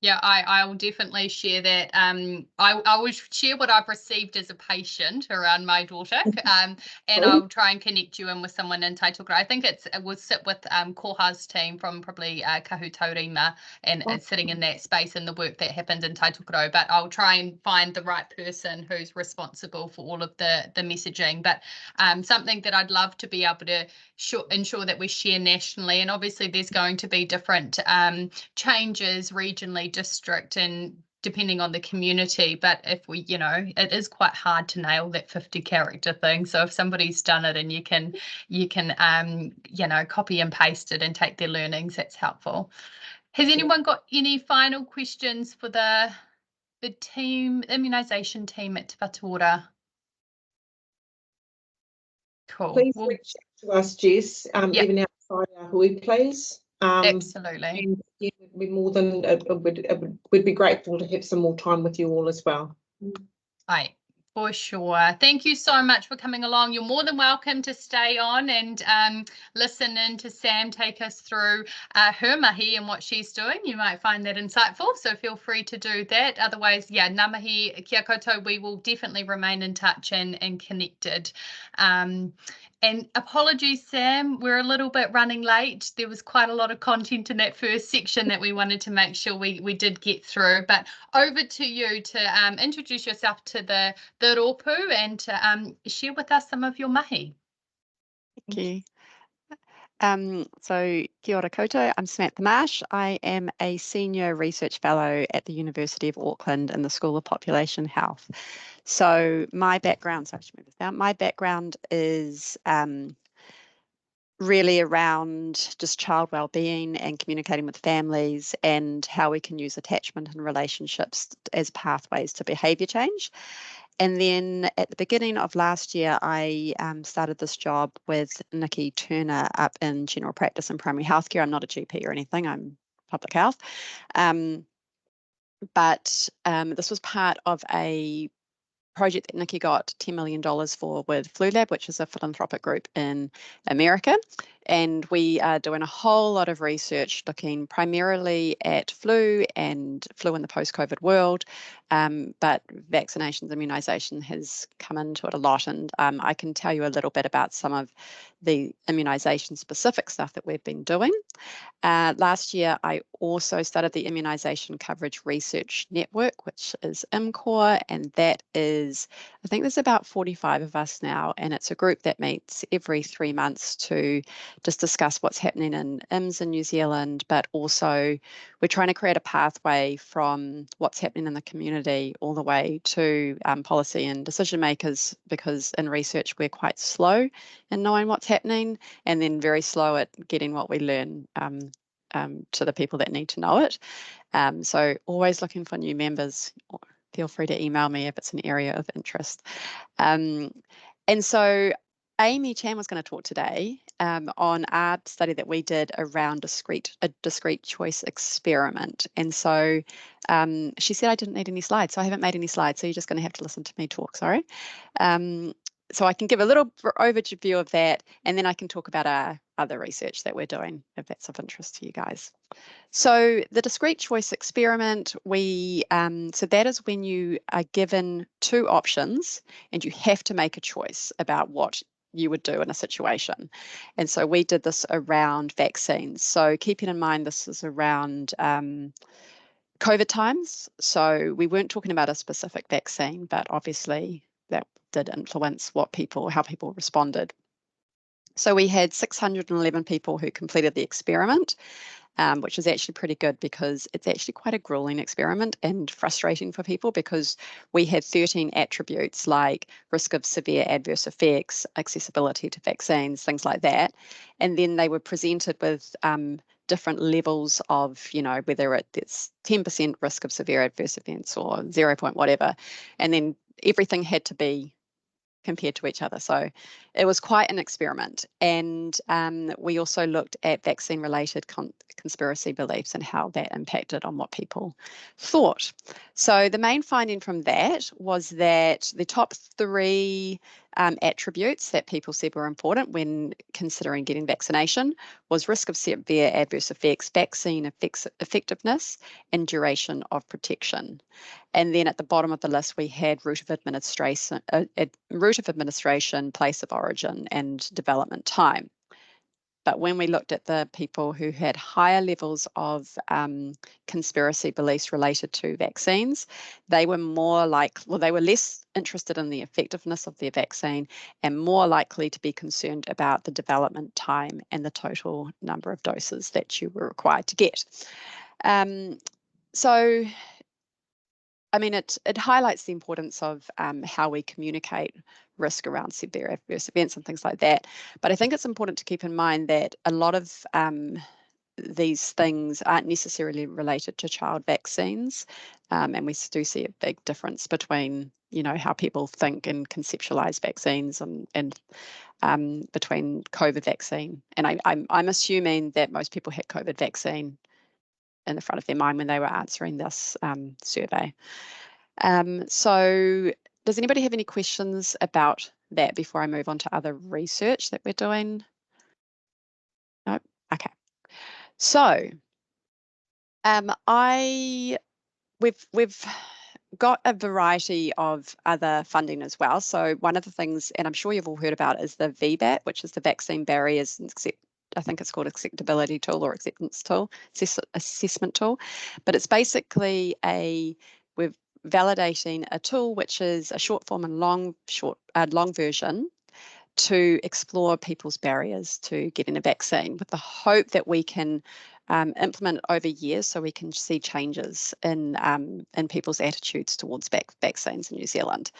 Yeah, I will definitely share that. I will share what I've received as a patient around my daughter, and I'll try and connect you in with someone in Taitokoro. I think it will sit with Koha's team from probably Kahu Taurima, and it's sitting in that space and the work that happens in Taitokoro. But I'll try and find the right person who's responsible for all of the messaging. But something that I'd love to be able to ensure that we share nationally, and obviously there's going to be different changes regionally, district, and depending on the community, but if we, you know, it is quite hard to nail that 50 character thing. So if somebody's done it and you can you know, copy and paste it and take their learnings, that's helpful. Has anyone got any final questions for the team, immunisation team at Te Whatu Ora? Cool. Please reach out to us, Jess, even outside our hui, please. Absolutely. And yeah, we'd be more than we'd be grateful to have some more time with you all as well. Aye, For sure. Thank you so much for coming along. You're more than welcome to stay on and listen in to Sam take us through her mahi and what she's doing. You might find that insightful, so feel free to do that. Otherwise, yeah, ngā mihi, kia koutou, we will definitely remain in touch and connected. And apologies, Sam, we're a little bit running late. There was quite a lot of content in that first section that we wanted to make sure we did get through. But over to you to introduce yourself to the rōpū and to share with us some of your mahi. Thank you. So kia ora koutou, I'm Samantha Marsh. I am a Senior Research Fellow at the University of Auckland in the School of Population Health. So my background, sorry, I should move this down. My background is really around just child well-being and communicating with families and how we can use attachment and relationships as pathways to behaviour change. And then at the beginning of last year, I started this job with Nikki Turner up in general practice and primary healthcare. I'm not a GP or anything, I'm public health. But this was part of a project that Nikki got $10 million for with Flu Lab, which is a philanthropic group in America. And we are doing a whole lot of research looking primarily at flu and flu in the post-COVID world, but vaccinations, immunisation has come into it a lot. And I can tell you a little bit about some of the immunisation specific stuff that we've been doing. Last year, I also started the Immunisation Coverage Research Network, which is IMCOR, and that is, I think there's about 45 of us now, and it's a group that meets every 3 months to just discuss what's happening in IMS in New Zealand, but also we're trying to create a pathway from what's happening in the community all the way to policy and decision makers, because in research we're quite slow in knowing what's happening and then very slow at getting what we learn to the people that need to know it. So always looking for new members. Feel free to email me if it's an area of interest. And so Amy Chan was going to talk today on our study that we did around a discrete choice experiment. And so she said I didn't need any slides, so I haven't made any slides, so you're just going to have to listen to me talk, sorry. So I can give a little overview of that, and then I can talk about our other research that we're doing, if that's of interest to you guys. So the discrete choice experiment, so that is when you are given two options and you have to make a choice about what you would do in a situation. And so we did this around vaccines. So keeping in mind this is around COVID times. So we weren't talking about a specific vaccine, but obviously that did influence how people responded. So we had 611 people who completed the experiment, which is actually pretty good because it's actually quite a grueling experiment and frustrating for people, because we had 13 attributes like risk of severe adverse effects, accessibility to vaccines, things like that. And then they were presented with different levels of, whether it's 10% risk of severe adverse events or 0 point whatever. And then everything had to be compared to each other. So it was quite an experiment. And we also looked at vaccine-related conspiracy beliefs and how that impacted on what people thought. So the main finding from that was that the top 3 attributes that people said were important when considering getting vaccination was risk of severe adverse effects, vaccine effectiveness, and duration of protection. And then at the bottom of the list, we had route of administration, place of origin, and development time. But when we looked at the people who had higher levels of conspiracy beliefs related to vaccines, they were they were less interested in the effectiveness of their vaccine and more likely to be concerned about the development time and the total number of doses that you were required to get. So, I mean, it highlights the importance of how we communicate risk around severe adverse events and things like that. But I think it's important to keep in mind that a lot of these things aren't necessarily related to child vaccines. And we do see a big difference between, how people think and conceptualize vaccines and between COVID vaccine. And I'm assuming that most people had COVID vaccine in the front of their mind when they were answering this survey. So does anybody have any questions about that before I move on to other research that we're doing? No? Okay. So we've got a variety of other funding as well. So one of the things, and I'm sure you've all heard about, is the VBAT, which is the Vaccine Barriers, I think it's called Acceptability Tool or Acceptance Tool, Assessment Tool. But it's basically we're validating a tool which is a short form and long version to explore people's barriers to getting a vaccine, with the hope that we can implement it over years so we can see changes in people's attitudes towards vaccines in New Zealand.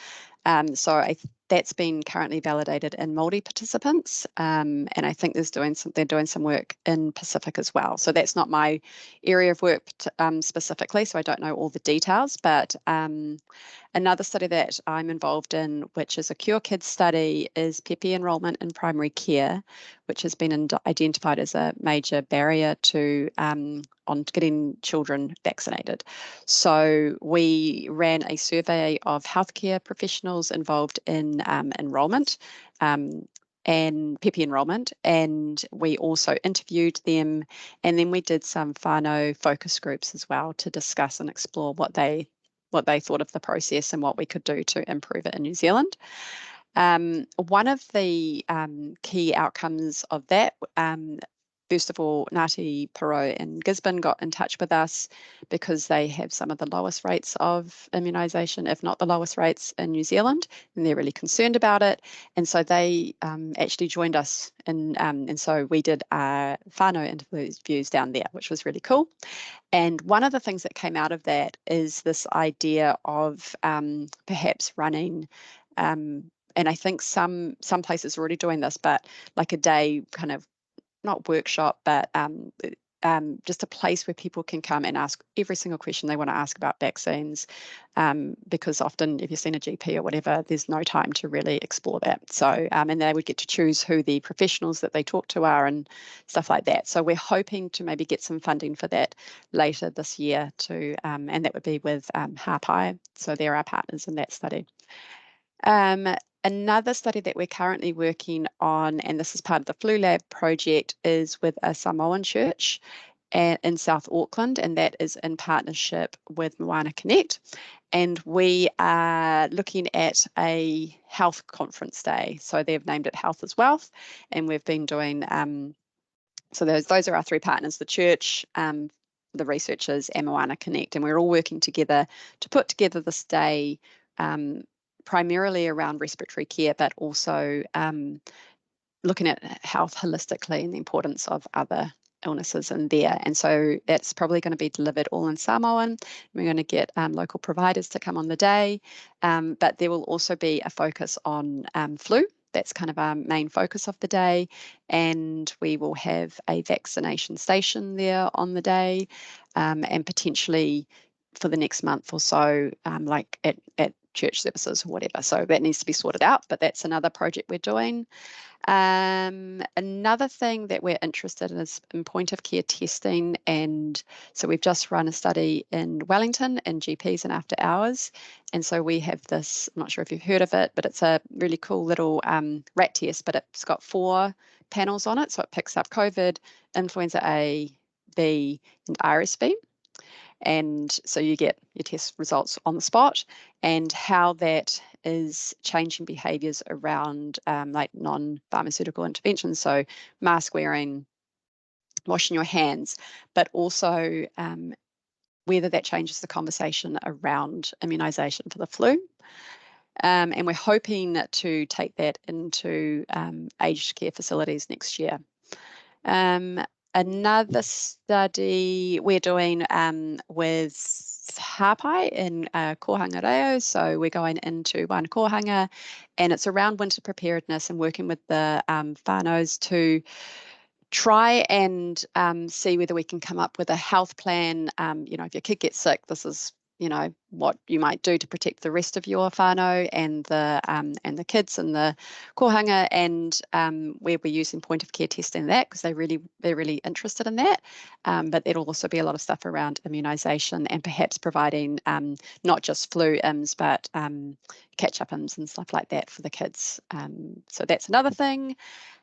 So that's been currently validated in Māori participants, and I think they're doing some work in Pacific as well. So that's not my area of work specifically, so I don't know all the details, but another study that I'm involved in, which is a Cure Kids study, is PEPI enrolment in primary care, which has been identified as a major barrier to on getting children vaccinated. So we ran a survey of healthcare professionals involved in enrolment and PEPI enrolment, and we also interviewed them, and then we did some whānau focus groups as well to discuss and explore what they thought of the process and what we could do to improve it in New Zealand. One of the key outcomes of that, first of all, Ngāti Porou and Gisborne got in touch with us because they have some of the lowest rates of immunisation, if not the lowest rates in New Zealand, and they're really concerned about it. And so they actually joined us, and so we did whānau interviews down there, which was really cool. And one of the things that came out of that is this idea of perhaps running, and I think some places are already doing this, but like a day kind of, not workshop, but just a place where people can come and ask every single question they want to ask about vaccines, because often if you've seen a GP or whatever, there's no time to really explore that. So, and they would get to choose who the professionals that they talk to are and stuff like that. So we're hoping to maybe get some funding for that later this year too, and that would be with Hāpai. So they're our partners in that study. Another study that we're currently working on, and this is part of the Flu Lab project, is with a Samoan church in South Auckland, and that is in partnership with Moana Connect. And we are looking at a health conference day. So they've named it Health is Wealth, and we've been doing, so those are our three partners, the church, the researchers, and Moana Connect, and we're all working together to put together this day, primarily around respiratory care, but also looking at health holistically and the importance of other illnesses in there. And so that's probably going to be delivered all in Samoan. We're going to get local providers to come on the day, but there will also be a focus on flu. That's kind of our main focus of the day, and we will have a vaccination station there on the day, and potentially for the next month or so, like at church services or whatever. So that needs to be sorted out, but that's another project we're doing. Another thing that we're interested in is in point of care testing, and so we've just run a study in Wellington in GPs and after hours, and so we have this, I'm not sure if you've heard of it, but it's a really cool little rat test, but it's got 4 panels on it, so it picks up COVID, influenza A, B, and RSV. And so you get your test results on the spot, and how that is changing behaviours around like non-pharmaceutical interventions, so mask wearing, washing your hands, but also whether that changes the conversation around immunisation for the flu. And we're hoping to take that into aged care facilities next year. Another study we're doing with Hāpai in Kohanga Reo. So we're going into one Kohanga, and it's around winter preparedness and working with the whānaus to try and see whether we can come up with a health plan. You know, if your kid gets sick, this is you know, what you might do to protect the rest of your whānau and the kids and the kohanga, and where we're using point of care testing that because they're really interested in that. But there'll also be a lot of stuff around immunisation and perhaps providing not just flu IMS but catch-up IMS and stuff like that for the kids. So that's another thing.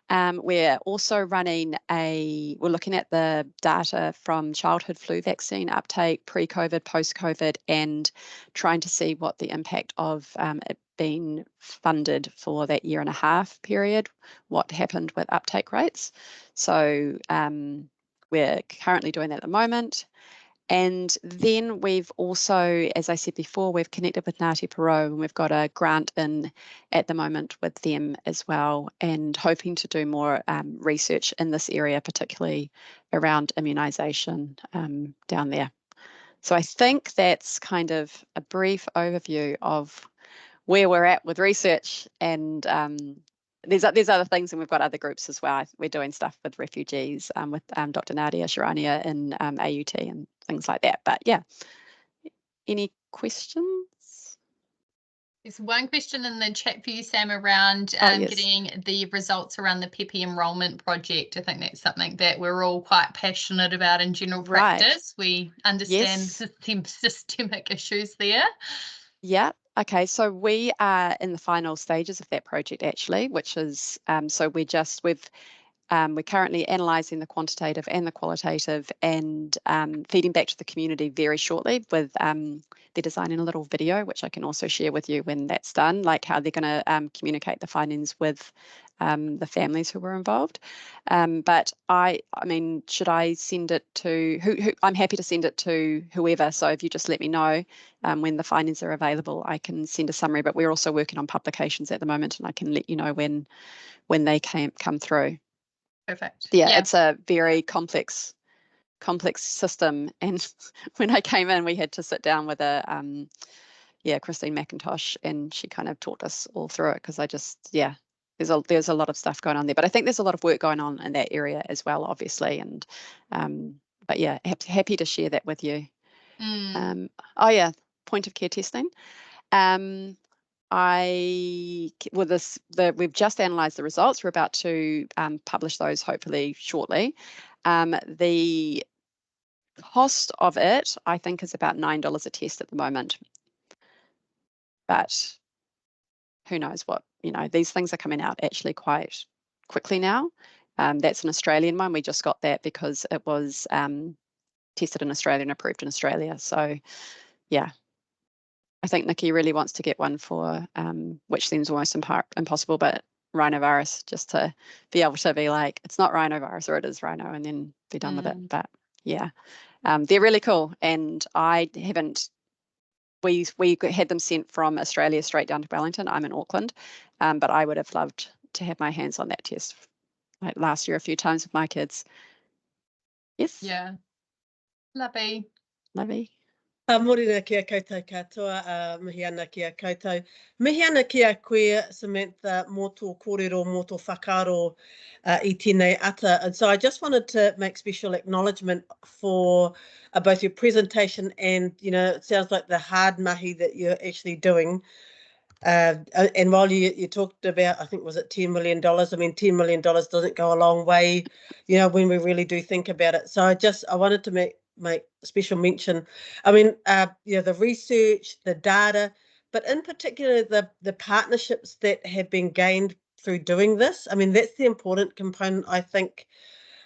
We're also running we're looking at the data from childhood flu vaccine uptake, pre-COVID, post-COVID, and trying to see what the impact of it being funded for that 1.5 year period, what happened with uptake rates. So we're currently doing that at the moment. And then we've also, as I said before, we've connected with Ngāti Porou, and we've got a grant in at the moment with them as well, and hoping to do more research in this area, particularly around immunisation down there. So I think that's kind of a brief overview of where we're at with research, and there's other things, and we've got other groups as well. We're doing stuff with refugees with Dr. Nadia Sharania in AUT and things like that. But yeah, any questions? There's one question in the chat for you, Sam, around Yes. getting the results around the PEPI enrolment project. I think that's something that we're all quite passionate about in general practice. Right. We understand Yes. systemic issues there. Yeah. Okay, so we are in the final stages of that project actually, which is so we're currently analysing the quantitative and the qualitative and feeding back to the community very shortly with they're designing a little video, which I can also share with you when that's done, like how they're going to communicate the findings with the families who were involved. But I mean, should I send it to who? I'm happy to send it to whoever. So if you just let me know when the findings are available, I can send a summary. But we're also working on publications at the moment, and I can let you know when they come through. Perfect. Yeah, it's a very complex system, and when I came in we had to sit down with Christine McIntosh, and she kind of taught us all through it because there's a lot of stuff going on there, but I think there's a lot of work going on in that area as well, obviously, and but yeah, happy to share that with you. Point of care testing. We've just analysed the results. We're about to publish those hopefully shortly. The cost of it, I think, is about $9 a test at the moment. But who knows what, these things are coming out actually quite quickly now. That's an Australian one. We just got that because it was tested in Australia and approved in Australia. So yeah. I think Nikki really wants to get one for, which seems almost impossible, but rhinovirus, just to be able to be like, it's not rhinovirus or it is rhino, and then be done with it. But yeah, they're really cool. And we had them sent from Australia straight down to Wellington. I'm in Auckland, but I would have loved to have my hands on that test like last year a few times with my kids. Yes. Yeah. Lovely. Morena kia koutou katoa, mihi ana kia koutou. Mihi ana kia koe, Samantha, mō tō kōrero, mō tō whakaaro I tēnei ata. And so I just wanted to make special acknowledgement for both your presentation and, it sounds like the hard mahi that you're actually doing. And while you talked about, I think, was it $10 million? I mean, $10 million doesn't go a long way, when we really do think about it. So I wanted to make special mention. I mean, the research, the data, but in particular the partnerships that have been gained through doing this. I mean, that's the important component, I think,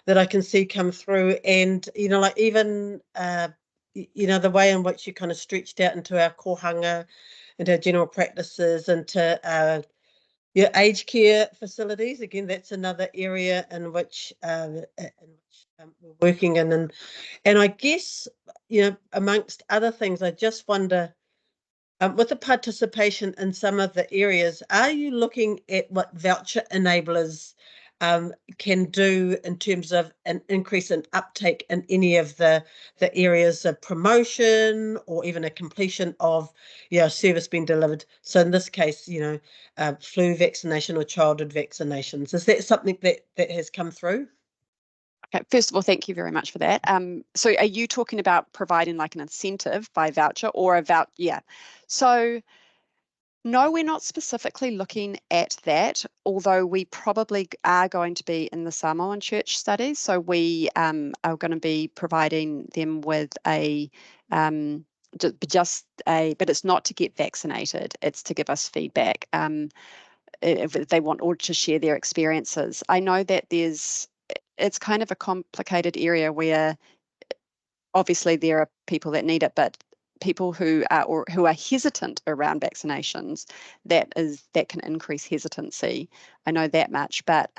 that I can see come through. And like even the way in which you kind of stretched out into our kohanga, into our general practices, into aged care facilities. Again, that's another area in which we're working in. And I guess, amongst other things, I just wonder, with the participation in some of the areas, are you looking at what voucher enablers can do in terms of an increase in uptake in any of the areas of promotion or even a completion of service being delivered? So in this case, flu vaccination or childhood vaccinations. Is that something that has come through? Okay, first of all, thank you very much for that. So are you talking about providing like an incentive by voucher or a voucher? Yeah. So no, we're not specifically looking at that, although we probably are going to be in the Samoan church studies. So we are going to be providing them with a but it's not to get vaccinated, it's to give us feedback if they want or to share their experiences. I know that it's kind of a complicated area where obviously there are people that need it, but people who are hesitant around vaccinations, that can increase hesitancy. I know that much, but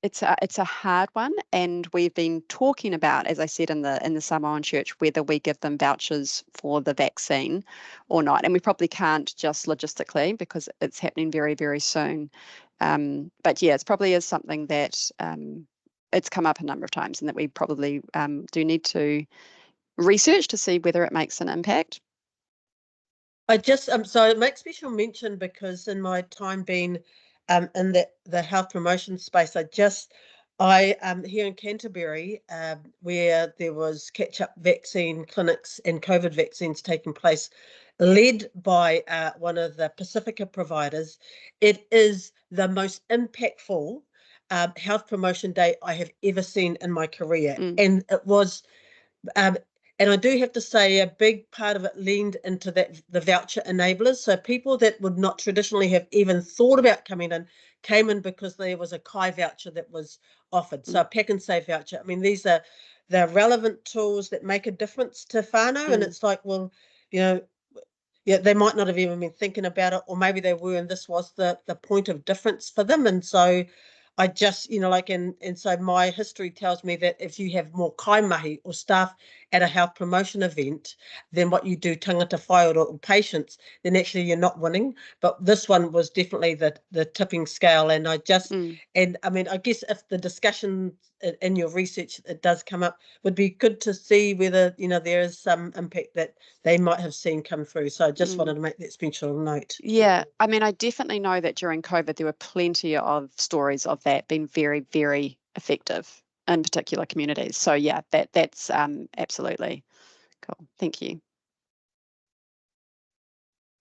it's a hard one, and we've been talking about, as I said, in the Samoan church, whether we give them vouchers for the vaccine or not, and we probably can't just logistically because it's happening very, very soon. But yeah, it probably is something that it's come up a number of times, and that we probably do need to research to see whether it makes an impact. I just so I make special mention because in my time being in the health promotion space, I here in Canterbury, where there was catch-up vaccine clinics and COVID vaccines taking place, led by one of the Pacifica providers. It is the most impactful health promotion day I have ever seen in my career, and it was. And I do have to say a big part of it leaned into the voucher enablers. So people that would not traditionally have even thought about coming in came in because there was a Kai voucher that was offered. So a pack and save voucher. I mean, these are the relevant tools that make a difference to whānau. And it's like, well, yeah, they might not have even been thinking about it, or maybe they were, and this was the point of difference for them. And so I just, and so my history tells me that if you have more kaimahi or staff at a health promotion event than what you do tangata whaiora or patients, then actually you're not winning. But this one was definitely the tipping scale. And I just, and I mean, I guess if the discussion in your research, it does come up, would be good to see whether, there is some impact that they might have seen come through. So I just wanted to make that special note. Yeah, I mean, I definitely know that during COVID, there were plenty of stories of that being very, very effective in particular communities. So yeah, that's absolutely cool. Thank you.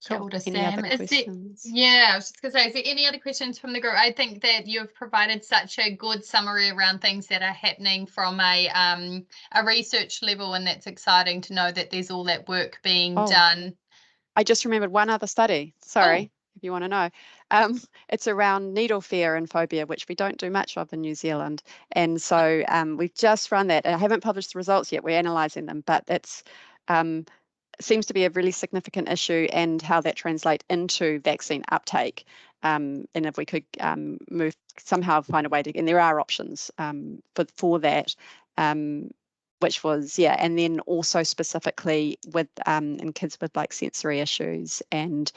Kia ora, Any Sam. other questions? I was just going to say, is there any other questions from the group? I think that you've provided such a good summary around things that are happening from a research level, and that's exciting to know that there's all that work being done. I just remembered one other study. Sorry, if you want to know. It's around needle fear and phobia, which we don't do much of in New Zealand. And so we've just run that. I haven't published the results yet. We're analysing them, but it's seems to be a really significant issue, and how that translates into vaccine uptake. And if we could somehow find a way to, and there are options for that, which was, and then also specifically with in kids with like sensory issues and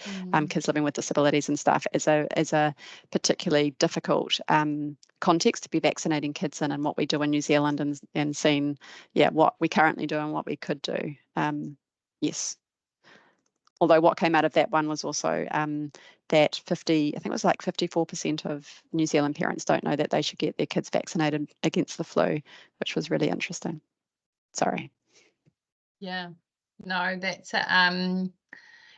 kids living with disabilities and stuff, as a particularly difficult context to be vaccinating kids in, and what we do in New Zealand, and seeing what we currently do and what we could do. Yes. Although what came out of that one was also that I think it was like 54% of New Zealand parents don't know that they should get their kids vaccinated against the flu, which was really interesting. Sorry. Yeah, no, that's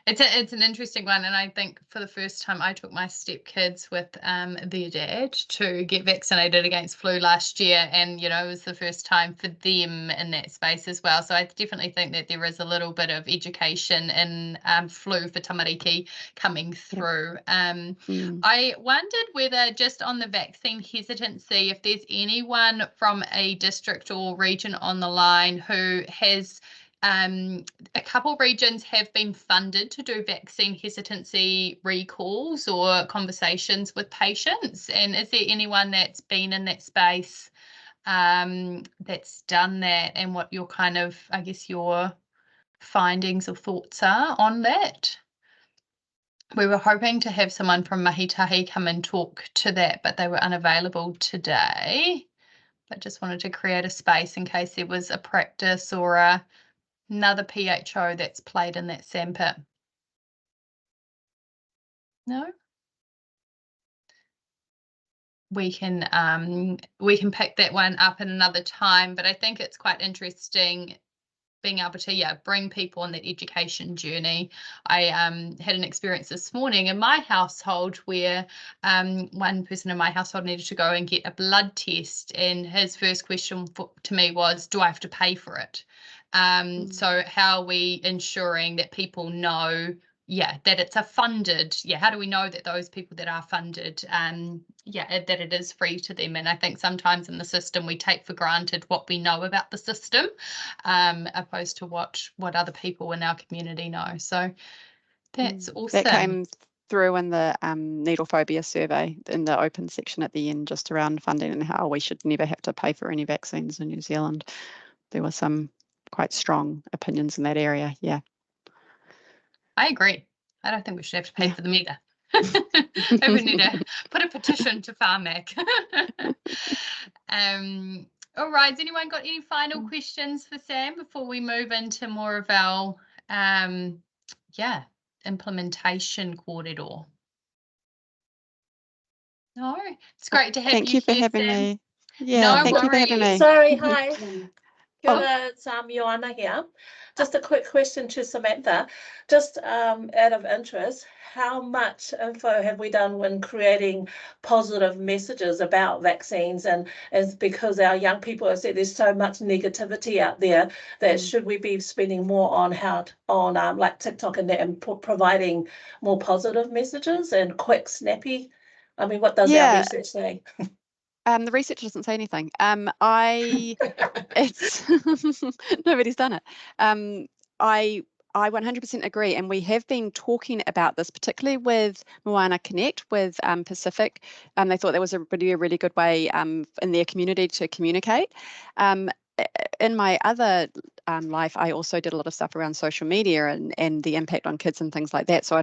it's an interesting one, and I think for the first time I took my stepkids with their dad to get vaccinated against flu last year, and it was the first time for them in that space as well. So I definitely think that there is a little bit of education in flu for tamariki coming through. I wondered whether, just on the vaccine hesitancy, if there's anyone from a district or region on the line who has a couple regions have been funded to do vaccine hesitancy recalls or conversations with patients. And is there anyone that's been in that space that's done that, and what your kind of, I guess, your findings or thoughts are on that? We were hoping to have someone from Mahitahi come and talk to that, but they were unavailable today. But just wanted to create a space in case there was a practice or another PHO that's played in that sandpit. No? we can pick that one up in another time. But I think it's quite interesting being able to bring people on that education journey. I had an experience this morning in my household where one person in my household needed to go and get a blood test, and his first question to me was, do I have to pay for it? So how are we ensuring that people know that it's a funded, how do we know that those people that are funded, that it is free to them? And I think sometimes in the system we take for granted what we know about the system, opposed to what other people in our community know. So that's awesome. That came through in the needle phobia survey in the open section at the end, just around funding and how we should never have to pay for any vaccines in New Zealand. There were some quite strong opinions in that area. Yeah. I agree. I don't think we should have to pay for them either. We need to put a petition to Pharmac. All right, has anyone got any final questions for Sam before we move into more of our implementation kōrero? No, it's great to have Thank you for here, having Sam. me. Yeah, no thank you for having me. Sorry, hi. Kia ora, it's Joanna here. Just a quick question to Samantha. Just out of interest, how much info have we done when creating positive messages about vaccines? And it's because our young people have said there's so much negativity out there that should we be spending more on like TikTok and providing more positive messages and quick, snappy? I mean, what does our research say? The research doesn't say anything. It's nobody's done it. I 100% agree, and we have been talking about this, particularly with Moana Connect, with Pacific. They thought that was a really good way in their community to communicate. In my other life, I also did a lot of stuff around social media and the impact on kids and things like that. So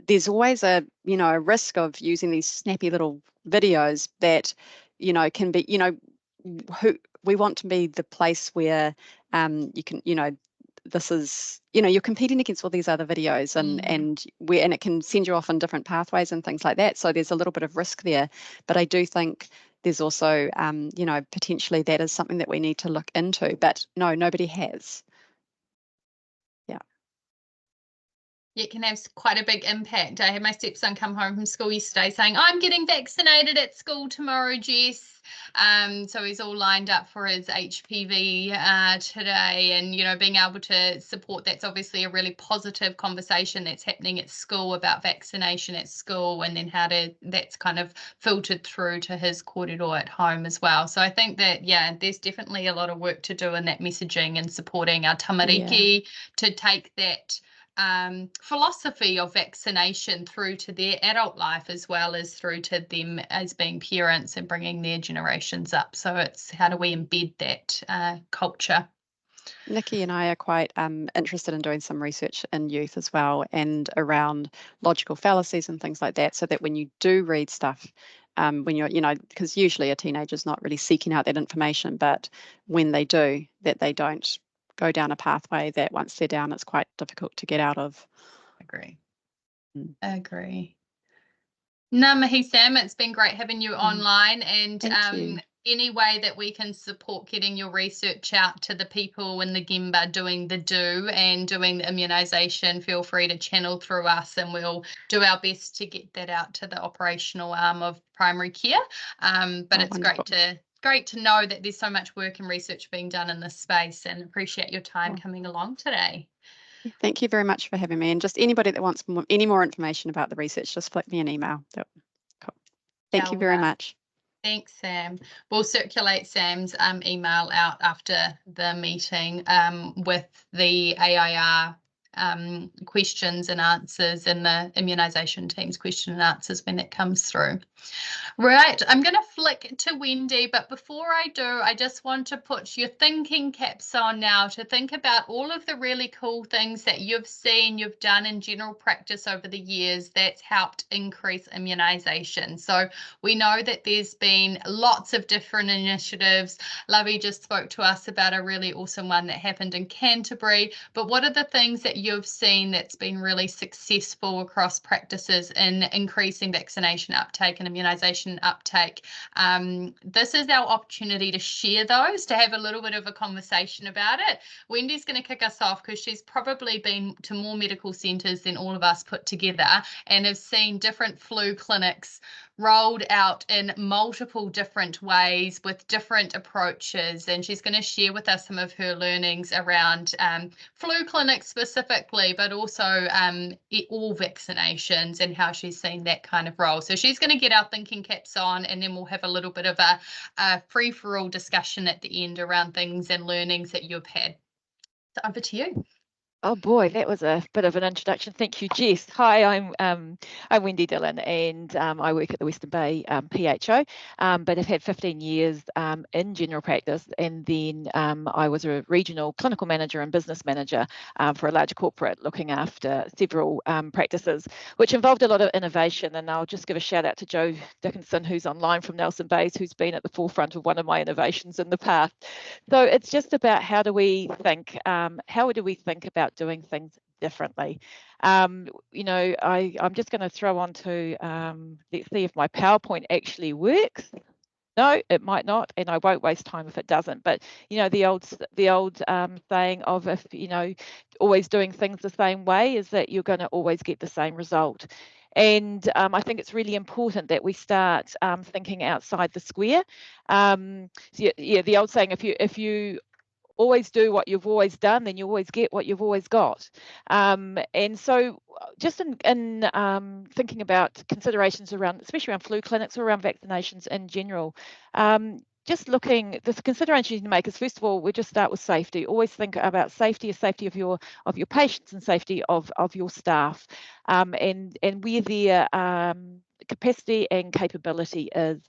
there's always a risk of using these snappy little videos that can be who we want to be the place where you can this is you're competing against all these other videos and it can send you off on different pathways and things like that. So there's a little bit of risk there, but I do think there's also potentially that is something that we need to look into, but no, nobody has. It can have quite a big impact. I had my stepson come home from school yesterday saying, I'm getting vaccinated at school tomorrow, Jess. So he's all lined up for his HPV today, and being able to support that's obviously a really positive conversation that's happening at school about vaccination at school, and then how that's kind of filtered through to his kōrero at home as well. So I think that there's definitely a lot of work to do in that messaging and supporting our tamariki to take that philosophy of vaccination through to their adult life, as well as through to them as being parents and bringing their generations up. So it's how do we embed that culture? Nikki and I are quite interested in doing some research in youth as well, and around logical fallacies and things like that, so that when you do read stuff, when you're, because usually a teenager's not really seeking out that information, but when they do, that they don't go down a pathway that once they're down, it's quite difficult to get out of. Agree. Agree. Ngā mihi, Sam. It's been great having you online, and any way that we can support getting your research out to the people in the Gemba doing the do and doing the immunisation, feel free to channel through us, and we'll do our best to get that out to the operational arm of primary care. But it's wonderful. Great to know that there's so much work and research being done in this space, and appreciate your time coming along today. Thank you very much for having me. And just anybody that wants any more information about the research, just flick me an email. Cool. Thank you very much. Thanks, Sam. We'll circulate Sam's email out after the meeting with the AIR questions and answers, and the immunisation team's question and answers when it comes through. Right, I'm going to flick to Wendy, but before I do, I just want to put your thinking caps on now to think about all of the really cool things that you've seen, you've done in general practice over the years that's helped increase immunisation. So we know that there's been lots of different initiatives. Lovey just spoke to us about a really awesome one that happened in Canterbury, but what are the things that you you've seen that's been really successful across practices in increasing vaccination uptake and immunisation uptake. This is our opportunity to share those, to have a little bit of a conversation about it. Wendy's going to kick us off because she's probably been to more medical centres than all of us put together and have seen different flu clinics rolled out in multiple different ways with different approaches, and she's going to share with us some of her learnings around flu clinics specifically, but also all vaccinations and how she's seen that kind of role. So she's going to get our thinking caps on, and then we'll have a little bit of a free-for-all discussion at the end around things and learnings that you've had. So over to you. Oh boy, that was a bit of an introduction. Thank you, Jess. Hi, I'm Wendy Dillon, and I work at the Western Bay PHO, but I've had 15 years in general practice, and then I was a regional clinical manager and business manager for a larger corporate, looking after several practices, which involved a lot of innovation. And I'll just give a shout out to Joe Dickinson, who's online from Nelson Bays, who's been at the forefront of one of my innovations in the past. So it's just about how do we think about doing things differently. You know, I'm just going to throw on to, let's see if my PowerPoint actually works. No, it might not, and I won't waste time if it doesn't. But you know, the old saying of, if you know, always doing things the same way, is that you're going to always get the same result. And I think it's really important that we start thinking outside the square. So yeah, the old saying, if you always do what you've always done, then you always get what you've always got. And so just in thinking about considerations around, especially around flu clinics or around vaccinations in general, just looking, the consideration you need to make is, first of all, we just start with safety. Always think about safety of your patients and safety of your staff, and where their capacity and capability is.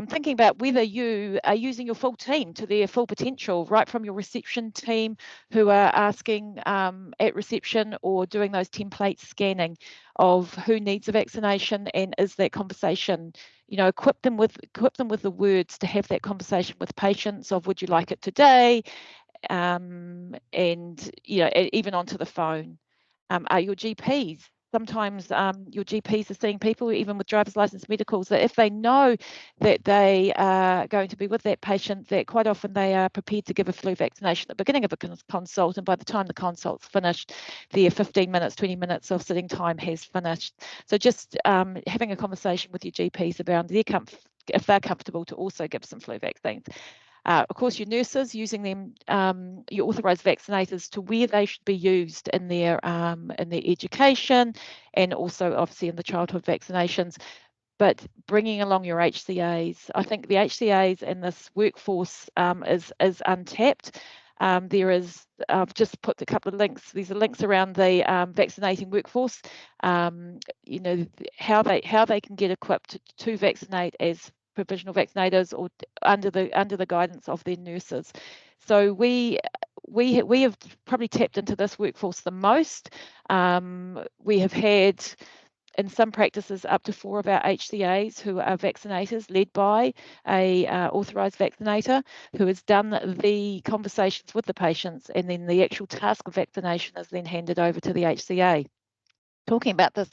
Thinking about whether you are using your full team to their full potential, right from your reception team who are asking at reception or doing those template scanning of who needs a vaccination, and is that conversation, you know, equip them with the words to have that conversation with patients of, would you like it today, and you know, even onto the phone. Are your GPs? Sometimes your GPs are seeing people, even with driver's license medicals, that if they know that they are going to be with that patient, that quite often they are prepared to give a flu vaccination at the beginning of a consult, and by the time the consult's finished, their 15 minutes, 20 minutes of sitting time has finished. So just having a conversation with your GPs about if they're comfortable to also give some flu vaccines. Of course, your nurses, using them, your authorised vaccinators, to where they should be used in their education, and also obviously in the childhood vaccinations. But bringing along your HCAs, I think the HCAs in this workforce is untapped. There is, I've just put a couple of links. These are links around the vaccinating workforce. You know, how they can get equipped to vaccinate as provisional vaccinators or under the guidance of their nurses. So we have probably tapped into this workforce the most. We have had, in some practices, up to 4 of our HCAs who are vaccinators, led by a authorised vaccinator who has done the conversations with the patients, and then the actual task of vaccination is then handed over to the HCA. Talking about this,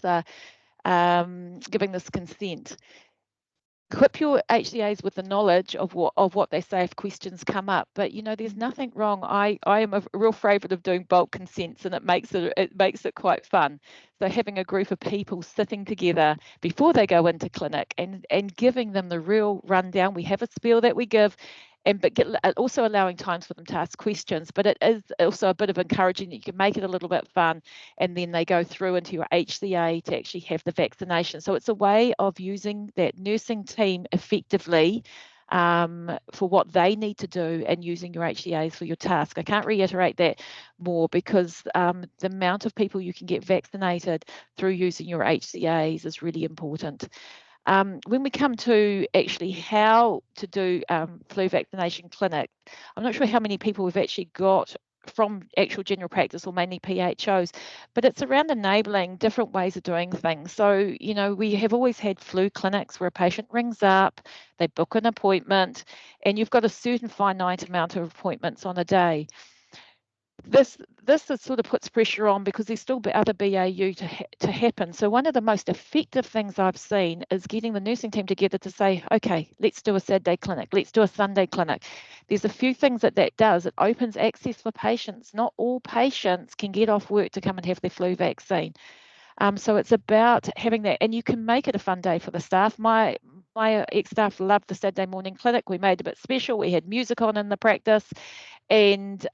giving this consent. Equip your HCAs with the knowledge of what they say if questions come up. But you know, there's nothing wrong. I am a real favourite of doing bulk consents, and it makes it quite fun. So having a group of people sitting together before they go into clinic and giving them the real rundown. We have a spiel that we give, but also allowing times for them to ask questions. But it is also a bit of encouraging that you can make it a little bit fun, and then they go through into your HCA to actually have the vaccination. So it's a way of using that nursing team effectively for what they need to do, and using your HCAs for your task. I can't reiterate that more, because the amount of people you can get vaccinated through using your HCAs is really important. When we come to actually how to do flu vaccination clinic, I'm not sure how many people we've actually got from actual general practice or mainly PHOs, but it's around enabling different ways of doing things. So, you know, we have always had flu clinics where a patient rings up, they book an appointment, and you've got a certain finite amount of appointments on a day. this is sort of puts pressure on because there's still other BAU to happen. So one of the most effective things I've seen is getting the nursing team together to say, okay, let's do a Saturday clinic, let's do a Sunday clinic. There's a few things that does. It opens access for patients. Not all patients can get off work to come and have their flu vaccine. So it's about having that, and you can make it a fun day for the staff. My ex-staff loved the Saturday morning clinic. We made it a bit special. We had music on in the practice, and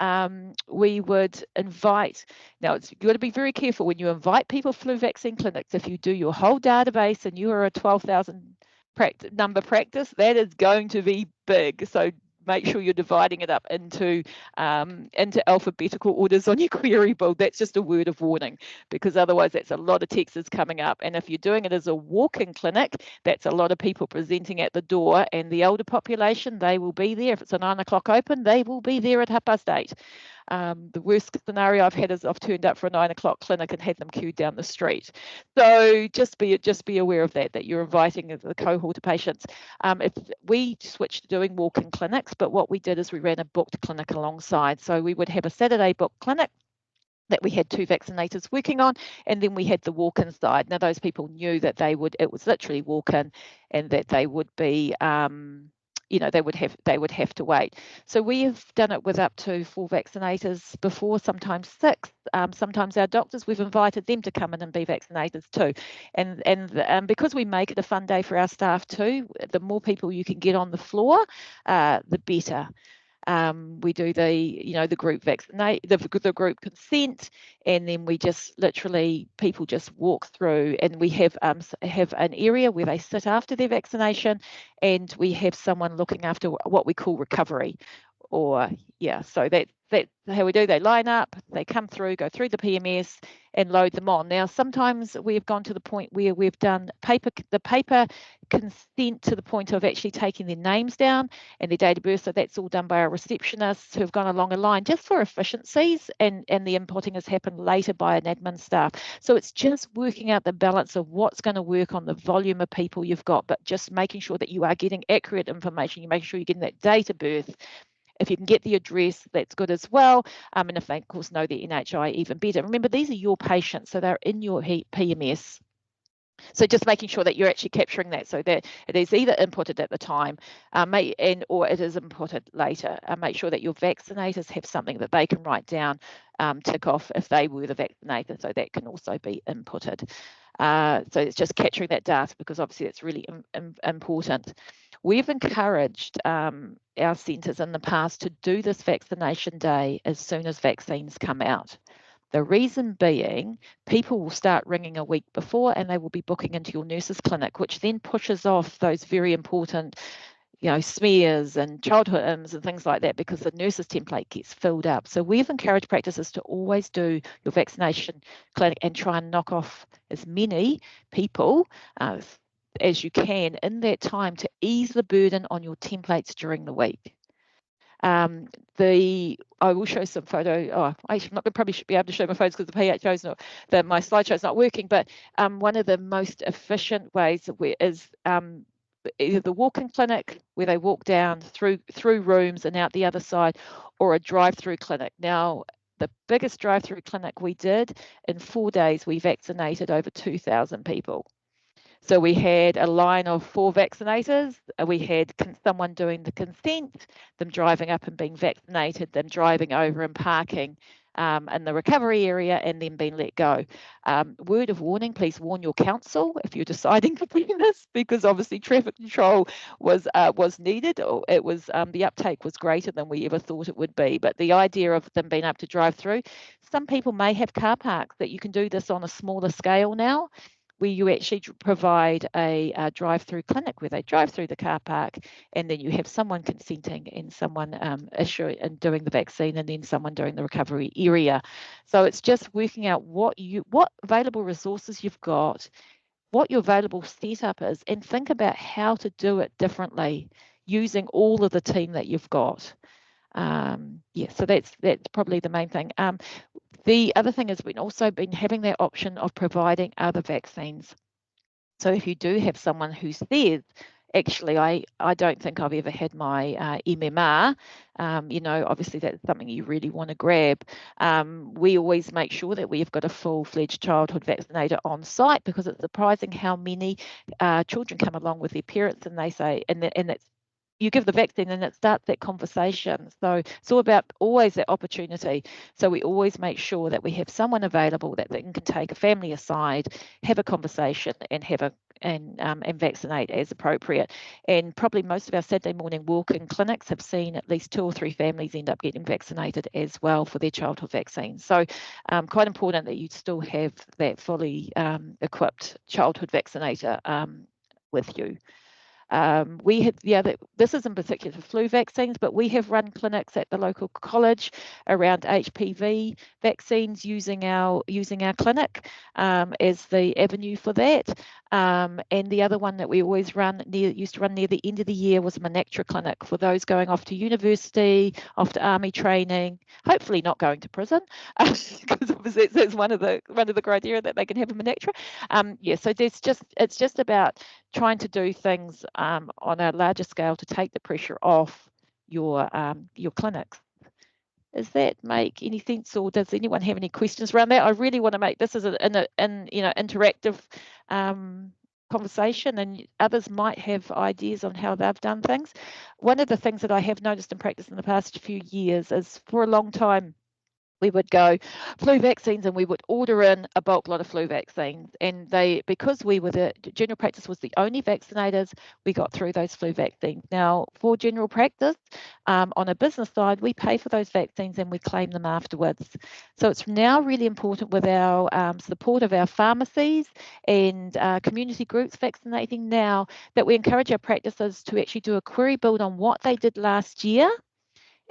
we would invite. Now, you've got to be very careful when you invite people flu vaccine clinics. If you do your whole database and you are a 12,000 number practice, that is going to be big. So make sure you're dividing it up into alphabetical orders on your query build. That's just a word of warning, because otherwise that's a lot of texts coming up. And if you're doing it as a walk-in clinic, that's a lot of people presenting at the door, and the older population, they will be there. If it's a 9 o'clock open, they will be there at 8:30. The worst scenario I've had is I've turned up for a 9 o'clock clinic and had them queued down the street. So just be aware of that you're inviting the cohort of patients. If we switched to doing walk-in clinics, but what we did is we ran a booked clinic alongside. So we would have a Saturday booked clinic that we had 2 vaccinators working on, and then we had the walk-in side. Now those people knew that it was literally walk-in, and that they would be they would have to wait. So we have done it with up to 4 vaccinators before, sometimes 6. Sometimes our doctors, we've invited them to come in and be vaccinators too. And because we make it a fun day for our staff too, the more people you can get on the floor, the better. We do the group vaccinate, the group consent, and then we just literally, people just walk through, and we have an area where they sit after their vaccination, and we have someone looking after what we call recovery. So that's how we do. They line up, they come through, go through the PMS, and load them on. Now, sometimes we've gone to the point where we've done the paper consent to the point of actually taking their names down and their date of birth. So that's all done by our receptionists who have gone along a line just for efficiencies, and the inputting has happened later by an admin staff. So it's just working out the balance of what's going to work on the volume of people you've got, but just making sure that you are getting accurate information. You're making sure you're getting that date of birth. If you can get the address, that's good as well. And if they, of course, know their NHI, even better. Remember, these are your patients, so they're in your PMS. So just making sure that you're actually capturing that, so that it is either inputted at the time or it is inputted later. Make sure that your vaccinators have something that they can write down, tick off if they were the vaccinator, so that can also be inputted. So it's just capturing that data, because obviously it's really important. We've encouraged our centres in the past to do this vaccination day as soon as vaccines come out. The reason being, people will start ringing a week before, and they will be booking into your nurses clinic, which then pushes off those very important smears and childhood IMS and things like that, because the nurses template gets filled up. So we've encouraged practices to always do your vaccination clinic and try and knock off as many people as you can in that time, to ease the burden on your templates during the week. I will show some photo. Probably should be able to show my photos because the PHO's not, my slideshow's not working. But one of the most efficient ways is either the walk-in clinic, where they walk down through rooms and out the other side, or a drive-through clinic. Now, the biggest drive-through clinic we did, in 4 days, we vaccinated over 2,000 people. So we had a line of 4 vaccinators. We had someone doing the consent, them driving up and being vaccinated, them driving over and parking in the recovery area, and then being let go. Word of warning, please warn your council if you're deciding to do this, because obviously traffic control was needed. Or it was the uptake was greater than we ever thought it would be. But the idea of them being able to drive through, some people may have car parks that you can do this on a smaller scale now, where you actually provide a drive-through clinic where they drive through the car park, and then you have someone consenting and someone issuing and doing the vaccine, and then someone doing the recovery area. So it's just working out what available resources you've got, what your available setup is, and think about how to do it differently using all of the team that you've got. So that's probably the main thing. The other thing is we've also been having that option of providing other vaccines. So if you do have someone who says actually, I don't think I've ever had my MMR. Obviously that's something you really want to grab. We always make sure that we have got a full-fledged childhood vaccinator on site, because it's surprising how many children come along with their parents and they say, and that's, you give the vaccine and it starts that conversation. So it's all about always that opportunity. So we always make sure that we have someone available that can take a family aside, have a conversation, and and vaccinate as appropriate. And probably most of our Saturday morning walk-in clinics have seen at least 2 or 3 families end up getting vaccinated as well for their childhood vaccine. So quite important that you still have that fully equipped childhood vaccinator with you. We had, this is in particular for flu vaccines, but we have run clinics at the local college around HPV vaccines using our clinic as the avenue for that. And the other one that we always used to run near the end of the year was a Menactra clinic for those going off to university, off to army training, hopefully not going to prison, because obviously that's one of the criteria that they can have a Menactra. So it's just about trying to do things on a larger scale to take the pressure off your clinics. Does that make any sense, or does anyone have any questions around that? I really want to make this as an interactive conversation, and others might have ideas on how they've done things. One of the things that I have noticed in practice in the past few years is, for a long time, we would go flu vaccines and we would order in a bulk lot of flu vaccines, and because we were the general practice was the only vaccinators, we got through those flu vaccines. Now for general practice, on a business side, we pay for those vaccines and we claim them afterwards. So it's now really important with our support of our pharmacies and community groups vaccinating now, that we encourage our practices to actually do a query build on what they did last year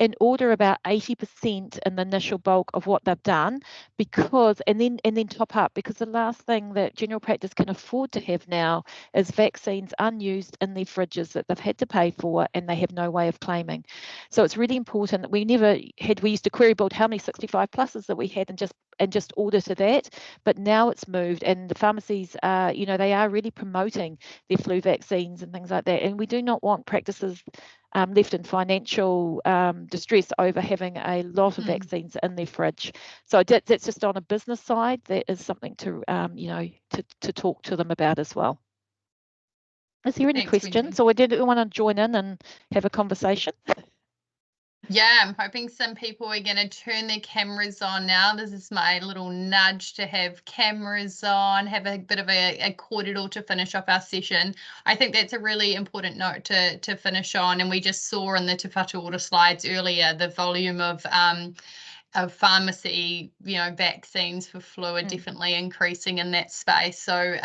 and order about 80% in the initial bulk of what they've done, and then top up, because the last thing that general practice can afford to have now is vaccines unused in their fridges that they've had to pay for and they have no way of claiming. So it's really important that we used to query build how many 65 pluses that we had and just order to that, but now it's moved, and the pharmacies they are really promoting their flu vaccines and things like that, and we do not want practices left in financial distress over having a lot of vaccines in their fridge. So that's just on a business side. That is something to to talk to them about as well. Is there any questions, or did anyone want to join in and have a conversation? Yeah, I'm hoping some people are going to turn their cameras on now. This is my little nudge to have cameras on, have a bit of a kōrero to finish off our session. I think that's a really important note to finish on. And we just saw in the Te Whatu Ora slides earlier the volume of pharmacy, vaccines for flu are definitely increasing in that space. So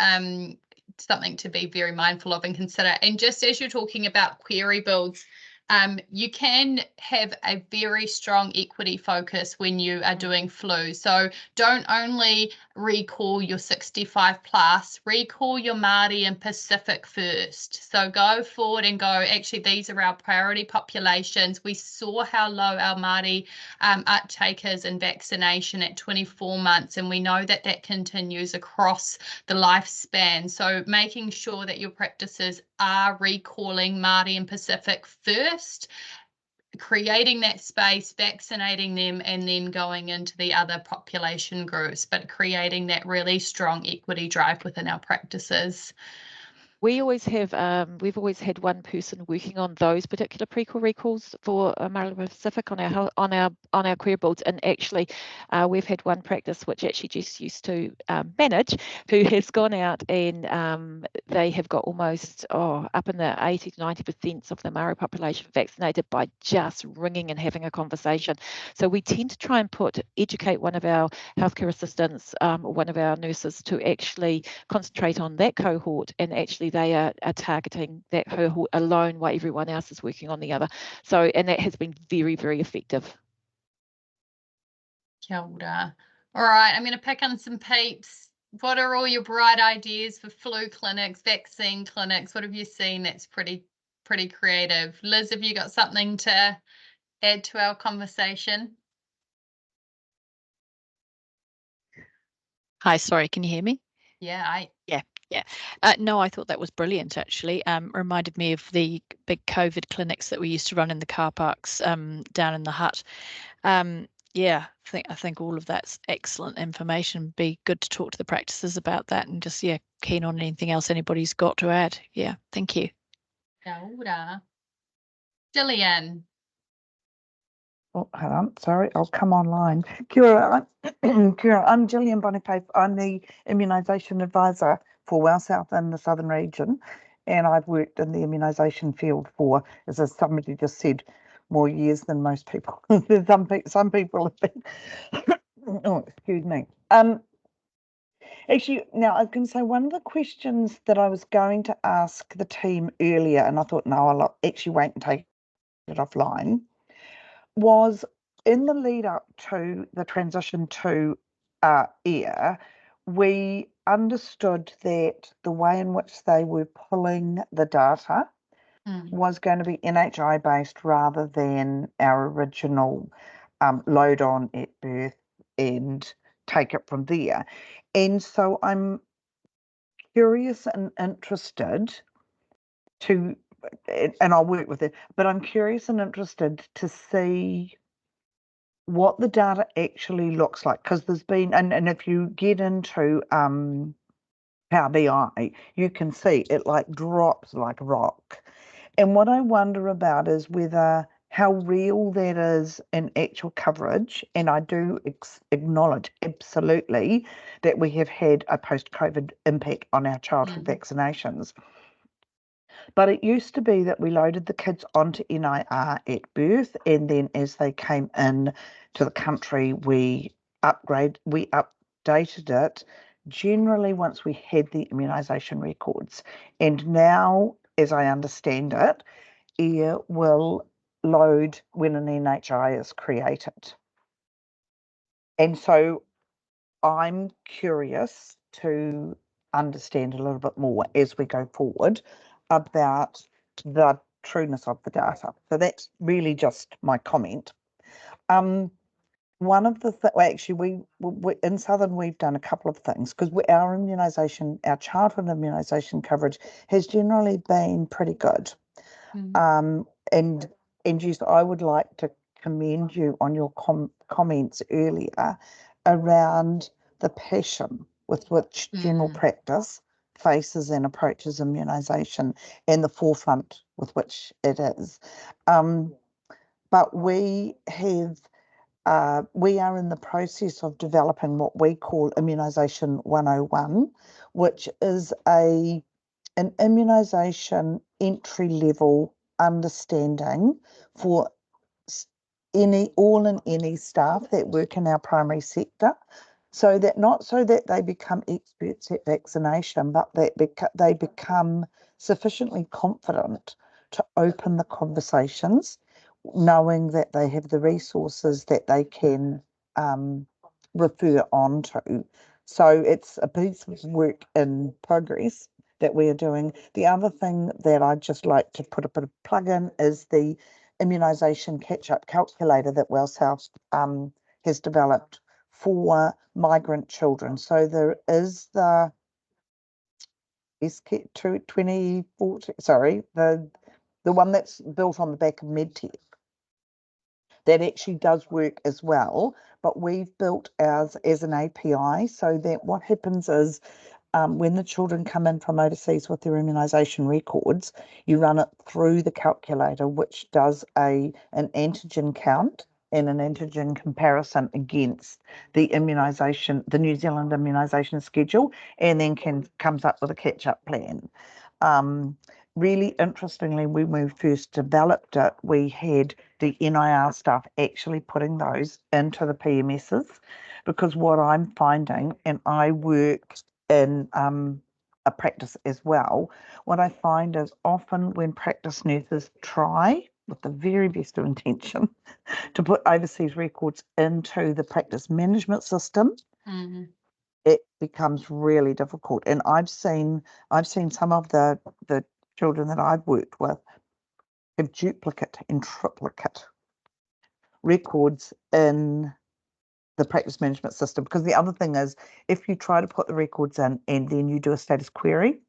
something to be very mindful of and consider. And just as you're talking about query builds, you can have a very strong equity focus when you are doing flu. So don't only recall your 65 plus, recall your Māori and Pacific first. So go forward and go, actually, these are our priority populations. We saw how low our Māori uptake is in vaccination at 24 months, and we know that that continues across the lifespan. So making sure that your practices are recalling Māori and Pacific first, creating that space, vaccinating them, and then going into the other population groups, but creating that really strong equity drive within our practices. We always have, we've always had one person working on those particular pre-call recalls for Māori Pacific on our query builds, and actually we've had one practice which actually just used to manage, who has gone out and they have got almost up in the 80 to 90% of the Māori population vaccinated by just ringing and having a conversation. So we tend to try and educate one of our healthcare assistants, one of our nurses, to actually concentrate on that cohort, and actually they are targeting that cohort alone while everyone else is working on the other. So, and that has been very, very effective. Kia ora. All right, I'm going to pick on some peeps. What are all your bright ideas for flu clinics, vaccine clinics? What have you seen that's pretty creative? Liz, have you got something to add to our conversation? Hi, sorry, can you hear me? Yeah, No, I thought that was brilliant, actually. Reminded me of the big COVID clinics that we used to run in the car parks down in the hut. Yeah, I think all of that's excellent information. Be good to talk to the practices about that, and just, yeah, keen on anything else anybody's got to add. Yeah, thank you. Kia ora. Gillian. Oh, hold on, sorry, I'll come online. Kia ora, I'm Gillian Boniface. I'm the immunisation advisor for Well South in the Southern region, and I've worked in the immunisation field for, as somebody just said, more years than most people. Some people have been, oh, excuse me. Actually, now I can say one of the questions that I was going to ask the team earlier, and I thought, no, I'll actually wait and take it offline, was in the lead up to the transition to air, we understood that the way in which they were pulling the data was going to be NHI based rather than our original load on at birth and take it from there. And so I'm curious and interested to, and I'll work with it, but I'm curious and interested to see what the data actually looks like, because there's been, and if you get into Power BI, you can see it like drops like a rock. And what I wonder about is whether how real that is in actual coverage. And I do acknowledge absolutely that we have had a post-COVID impact on our childhood vaccinations. But it used to be that we loaded the kids onto NIR at birth, and then as they came in to the country, we updated it generally once we had the immunisation records. And now, as I understand it, air will load when an NHI is created. And so I'm curious to understand a little bit more as we go forward about the trueness of the data. So that's really just my comment. One of the actually we in Southern we've done a couple of things, because our immunisation, our childhood immunisation coverage has generally been pretty good. And yes, I would like to commend you on your comments earlier around the passion with which general practice faces and approaches immunisation and the forefront with which it is. But we are in the process of developing what we call Immunisation 101, which is an immunisation entry level understanding for all and any staff that work in our primary sector, so that not so that they become experts at vaccination, but that they become sufficiently confident to open the conversations, knowing that they have the resources that they can refer on to. So it's a piece of work in progress that we are doing. The other thing that I'd just like to put a bit of plug in is the immunisation catch-up calculator that Well South has developed for migrant children. So there is the SK 2040, sorry, the one that's built on the back of MedTech. That actually does work as well, but we've built ours as an API, so that what happens is when the children come in from overseas with their immunisation records, you run it through the calculator, which does an antigen count and an antigen comparison against the immunisation, the New Zealand immunisation schedule, and then comes up with a catch-up plan. Really interestingly, when we first developed it, we had the NIR staff actually putting those into the PMSs, because what I'm finding, and I work in a practice as well, what I find is often when practice nurses try, with the very best of intention, to put overseas records into the practice management system, it becomes really difficult. And I've seen some of the children that I've worked with have duplicate and triplicate records in the practice management system. Because the other thing is, if you try to put the records in and then you do a status query,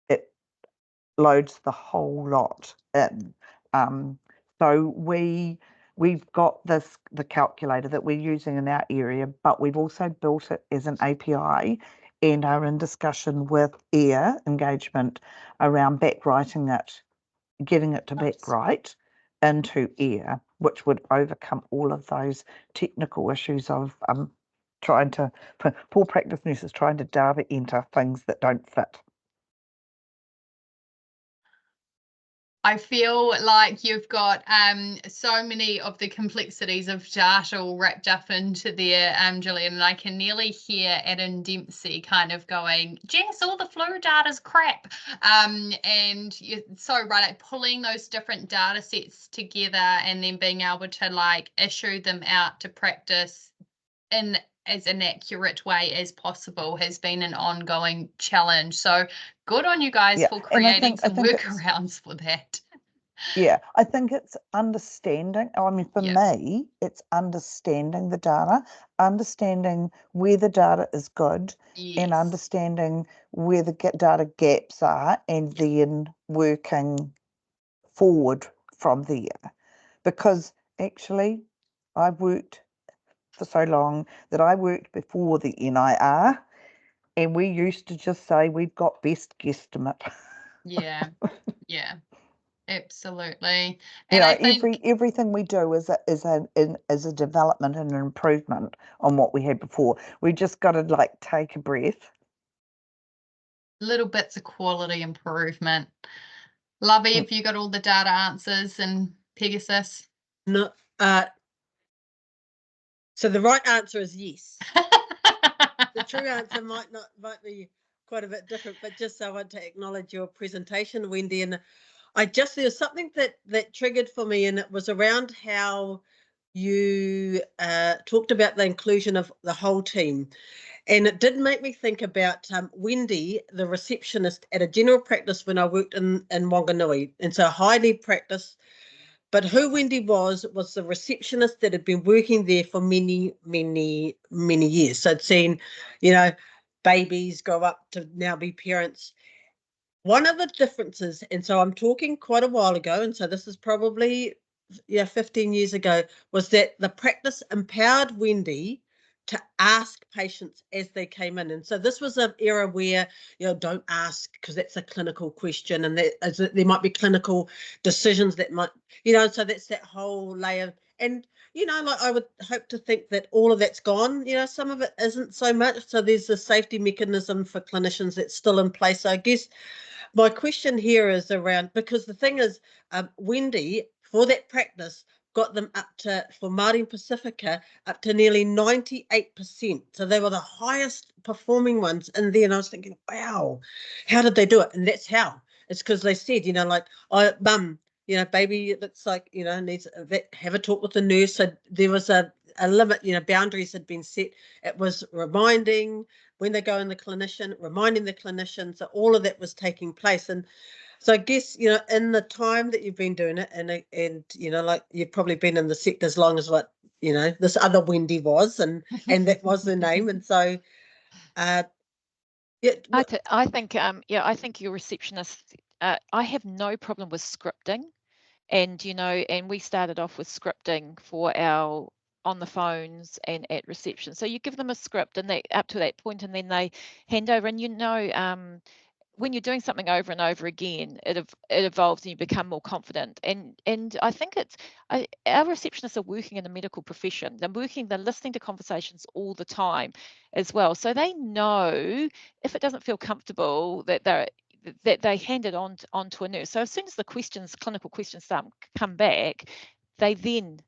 it loads the whole lot in. So we've got the calculator that we're using in our area, but we've also built it as an API and are in discussion with AIR engagement around backwriting it, getting it to backwrite into AIR, which would overcome all of those technical issues of trying to, poor practice nurses trying to data enter things that don't fit. I feel like you've got so many of the complexities of data all wrapped up into there, Gillian, and I can nearly hear Adam Dempsey kind of going, Jess, all the flu data's crap. And you're so right, like pulling those different data sets together and then being able to like issue them out to practice in as an accurate way as possible has been an ongoing challenge. So good on you guys for creating some workarounds for that. Yeah, I think it's understanding. I mean, for me, it's understanding the data, understanding where the data is good, and understanding where the data gaps are, and then working forward from there. Because actually, I've worked for so long that I worked before the NIR, and we used to just say we've got best guesstimate. Yeah, absolutely. You And know, I think everything we do is a development and an improvement on what we had before. We just got to like take a breath. little bits of quality improvement. Lovey, have you got all the data answers and Pegasus? No. So the right answer is yes. The true answer might be quite a bit different, but just I want to acknowledge your presentation, Wendy, and there's something that triggered for me, and it was around how you talked about the inclusion of the whole team. And it did make me think about Wendy, the receptionist at a general practice when I worked in Wanganui. And so highly practiced. But who Wendy was the receptionist that had been working there for many, many, many years. So I'd seen, babies grow up to now be parents. One of the differences, and so I'm talking quite a while ago, and so this is probably 15 years ago, was that the practice empowered Wendy to ask patients as they came in. And so this was an era where, don't ask because that's a clinical question, and there might be clinical decisions that might, so that's that whole layer. And, like I would hope to think that all of that's gone, some of it isn't so much. So there's a safety mechanism for clinicians that's still in place. So I guess my question here is around, because the thing is, Wendy, for that practice, got them up to, for Māori Pacifica, up to nearly 98%. So they were the highest performing ones in there. And I was thinking, wow, how did they do it? And that's how. It's because they said, mum, baby looks like, needs have a talk with the nurse. So there was a limit, boundaries had been set. It was reminding when they go in the clinician, reminding the clinician. So all of that was taking place. And so I guess, in the time that you've been doing it, and like you've probably been in the sector as long as what, this other Wendy was, and that was the name. And so, I think, I think your receptionist, I have no problem with scripting. And, and we started off with scripting for our on the phones and at reception. So you give them a script and they up to that point, and then they hand over. And when you're doing something over and over again, it evolves and you become more confident. And I think our receptionists are working in the medical profession. They're listening to conversations all the time as well. So they know if it doesn't feel comfortable that they hand it on to a nurse. So as soon as the clinical questions come back, they then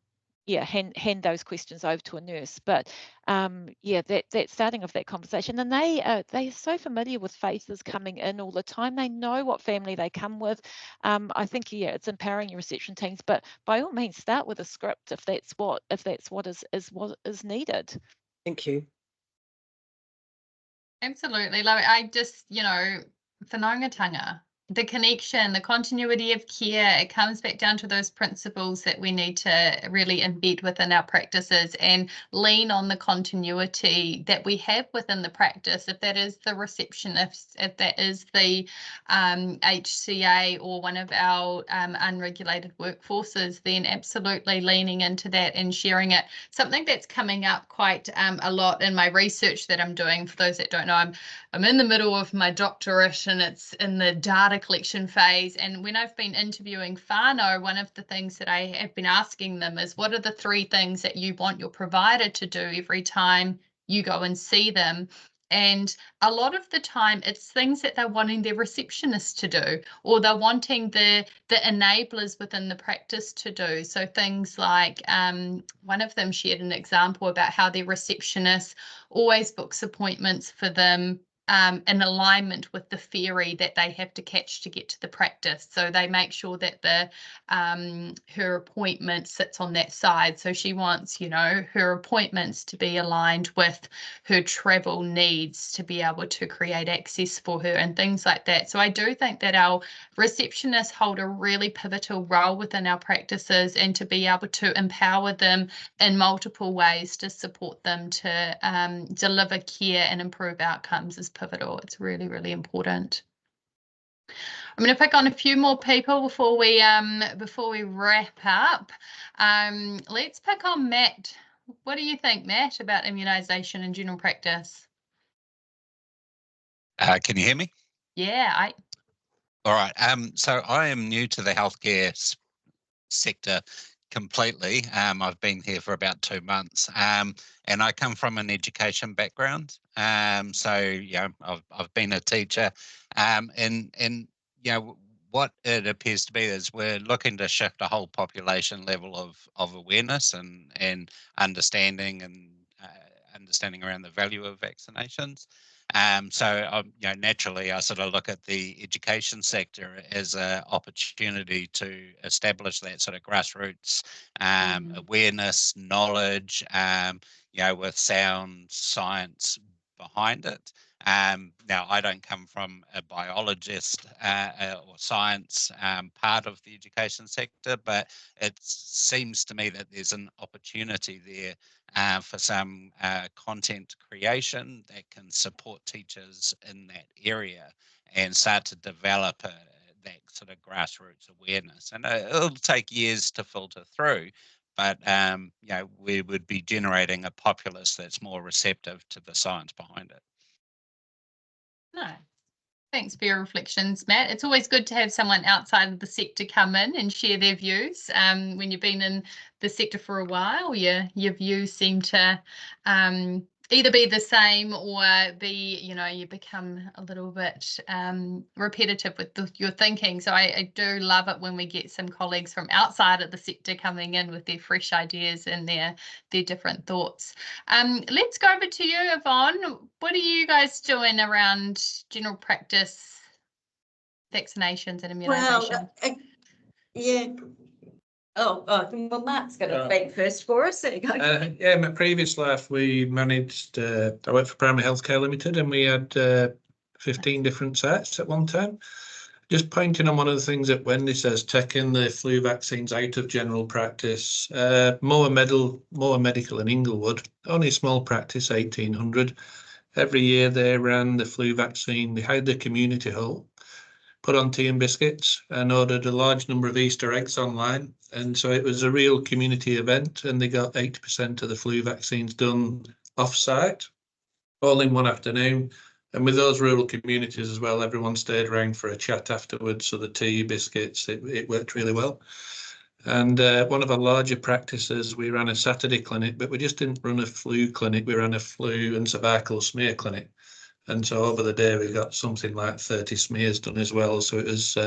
hand those questions over to a nurse. But that starting of that conversation, and they're so familiar with faces coming in all the time. They know what family they come with. I think it's empowering your reception teams, but by all means start with a script if that's what is needed. Thank you. Absolutely. Like I just, whanaungatanga. the connection, the continuity of care, it comes back down to those principles that we need to really embed within our practices and lean on the continuity that we have within the practice. If that is the receptionist, if that is the HCA or one of our unregulated workforces, then absolutely leaning into that and sharing it. Something that's coming up quite a lot in my research that I'm doing, for those that don't know, I'm in the middle of my doctorate and it's in the data collection phase. And when I've been interviewing whānau, one of the things that I have been asking them is, what are the 3 things that you want your provider to do every time you go and see them? And a lot of the time it's things that they're wanting their receptionist to do, or they're wanting the enablers within the practice to do. So things like one of them shared an example about how their receptionist always books appointments for them in alignment with the ferry that they have to catch to get to the practice. So they make sure that the her appointment sits on that side. So she wants, you know, her appointments to be aligned with her travel needs to be able to create access for her and things like that. So I do think that our receptionists hold a really pivotal role within our practices, and to be able to empower them in multiple ways to support them to deliver care and improve outcomes is pivotal. It's really, really important. I'm going to pick on a few more people before we wrap up. Let's pick on Matt. What do you think, Matt, about immunisation in general practice? Can you hear me? Yeah. All right. So I am new to the healthcare sector completely. I've been here for about 2 months, and I come from an education background. So you know, I've been a teacher, and you know, what it appears to be is we're looking to shift a whole population level of awareness and understanding around the value of vaccinations. So you know, naturally, I sort of look at the education sector as an opportunity to establish that sort of grassroots awareness, knowledge, you know, with sound science behind it. Now, I don't come from a biologist or science part of the education sector, but it seems to me that there's an opportunity there for some content creation that can support teachers in that area and start to develop that sort of grassroots awareness. And it'll take years to filter through, but you know, we would be generating a populace that's more receptive to the science behind it. No. Thanks for your reflections, Matt. It's always good to have someone outside of the sector come in and share their views. When you've been in the sector for a while, your views seem to either be the same or be, you know, you become a little bit repetitive with your thinking. So I do love it when we get some colleagues from outside of the sector coming in with their fresh ideas and their different thoughts. Let's go over to you, Yvonne. What are you guys doing around general practice vaccinations and immunisation? Well, yeah. Well, Mark's going to speak first for us. There you go. Yeah, in my previous life, we managed, I worked for Primary Healthcare Limited, and we had 15 different sites at one time. Just pointing on one of the things that Wendy says, taking the flu vaccines out of general practice. More Medical in Inglewood, only a small practice, 1,800. Every year they ran the flu vaccine. They had the community hall, put on tea and biscuits, and ordered a large number of Easter eggs online. And so it was a real community event, and they got 80% of the flu vaccines done off-site, all in one afternoon. And with those rural communities as well, everyone stayed around for a chat afterwards. So the tea, biscuits, it worked really well. And one of our larger practices, we ran a Saturday clinic, but we just didn't run a flu clinic. We ran a flu and cervical smear clinic. And so over the day, we got something like 30 smears done as well. So it was,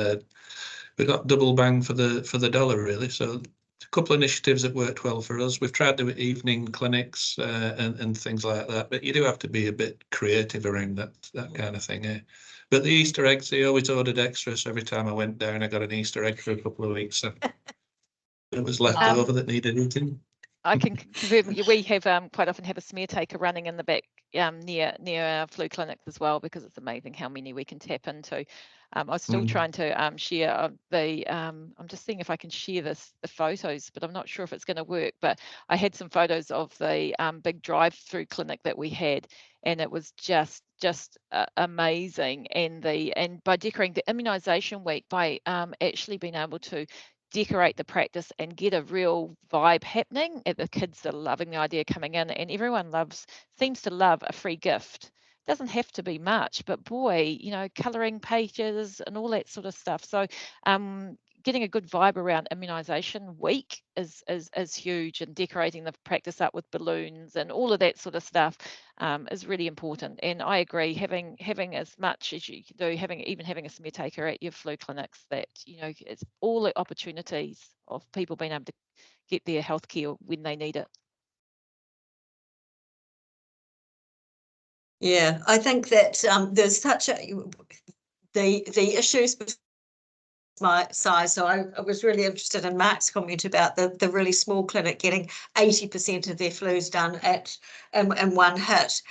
we got double bang for the dollar, really. So a couple of initiatives that worked well for us. We've tried to do evening clinics and things like that, but you do have to be a bit creative around that kind of thing. Eh? But the Easter eggs, they always ordered extra. So every time I went down, I got an Easter egg for a couple of weeks. So it was left over that needed eating. I can confirm we have quite often have a smear taker running in the back near our flu clinics as well, because it's amazing how many we can tap into. I was still trying to share I'm just seeing if I can share the photos, but I'm not sure if it's going to work. But I had some photos of the big drive-through clinic that we had, and it was just amazing. And by decorating the immunisation week, by actually being able to decorate the practice and get a real vibe happening, the kids are loving the idea coming in, and everyone seems to love a free gift. Doesn't have to be much, but boy, colouring pages and all that sort of stuff. So getting a good vibe around immunisation week is huge, and decorating the practice up with balloons and all of that sort of stuff is really important. And I agree, having as much as you can do, having a smear taker at your flu clinics, that it's all the opportunities of people being able to get their healthcare when they need it. Yeah, I think that there's such the issues with my size. So I was really interested in Mark's comment about the really small clinic getting 80% of their flus done in one hit,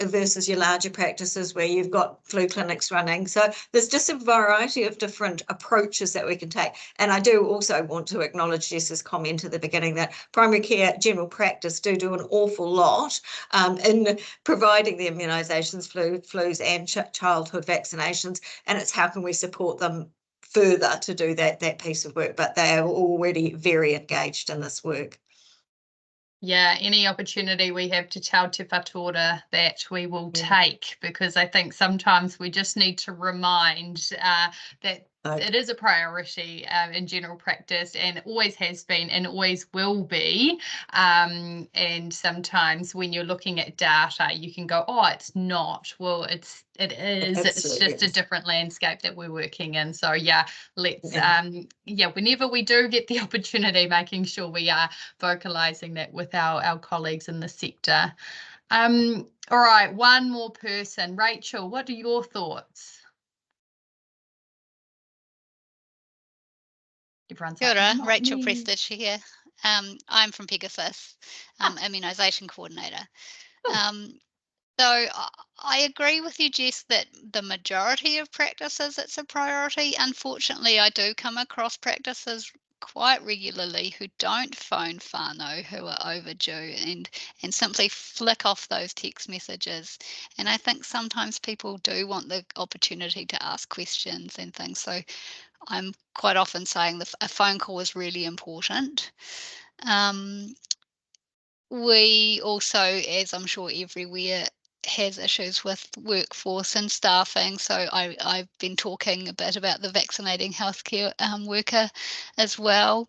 versus your larger practices where you've got flu clinics running. So there's just a variety of different approaches that we can take. And I do also want to acknowledge Jess's comment at the beginning that primary care general practice do an awful lot in providing the immunisations, flus and childhood vaccinations, and it's how can we support them further to do that piece of work, but they are already very engaged in this work. Yeah, any opportunity we have to tell Te Whatuora that we will take, because I think sometimes we just need to remind that it is a priority in general practice, and always has been and always will be. And sometimes when you're looking at data, you can go, oh, it's not. Well, it is. It's just a different landscape that we're working in. So yeah, let's whenever we do get the opportunity, making sure we are vocalizing that with our colleagues in the sector. All right, one more person. Rachel, what are your thoughts? Kia ora, Rachel Prestage here. I'm from Pegasus, immunisation coordinator. So I agree with you, Jess, that the majority of practices it's a priority. Unfortunately, I do come across practices quite regularly who don't phone whānau who are overdue and simply flick off those text messages. And I think sometimes people do want the opportunity to ask questions and things. So I'm quite often saying a phone call is really important. We also, as I'm sure everywhere, has issues with workforce and staffing. So I've been talking a bit about the vaccinating healthcare worker as well.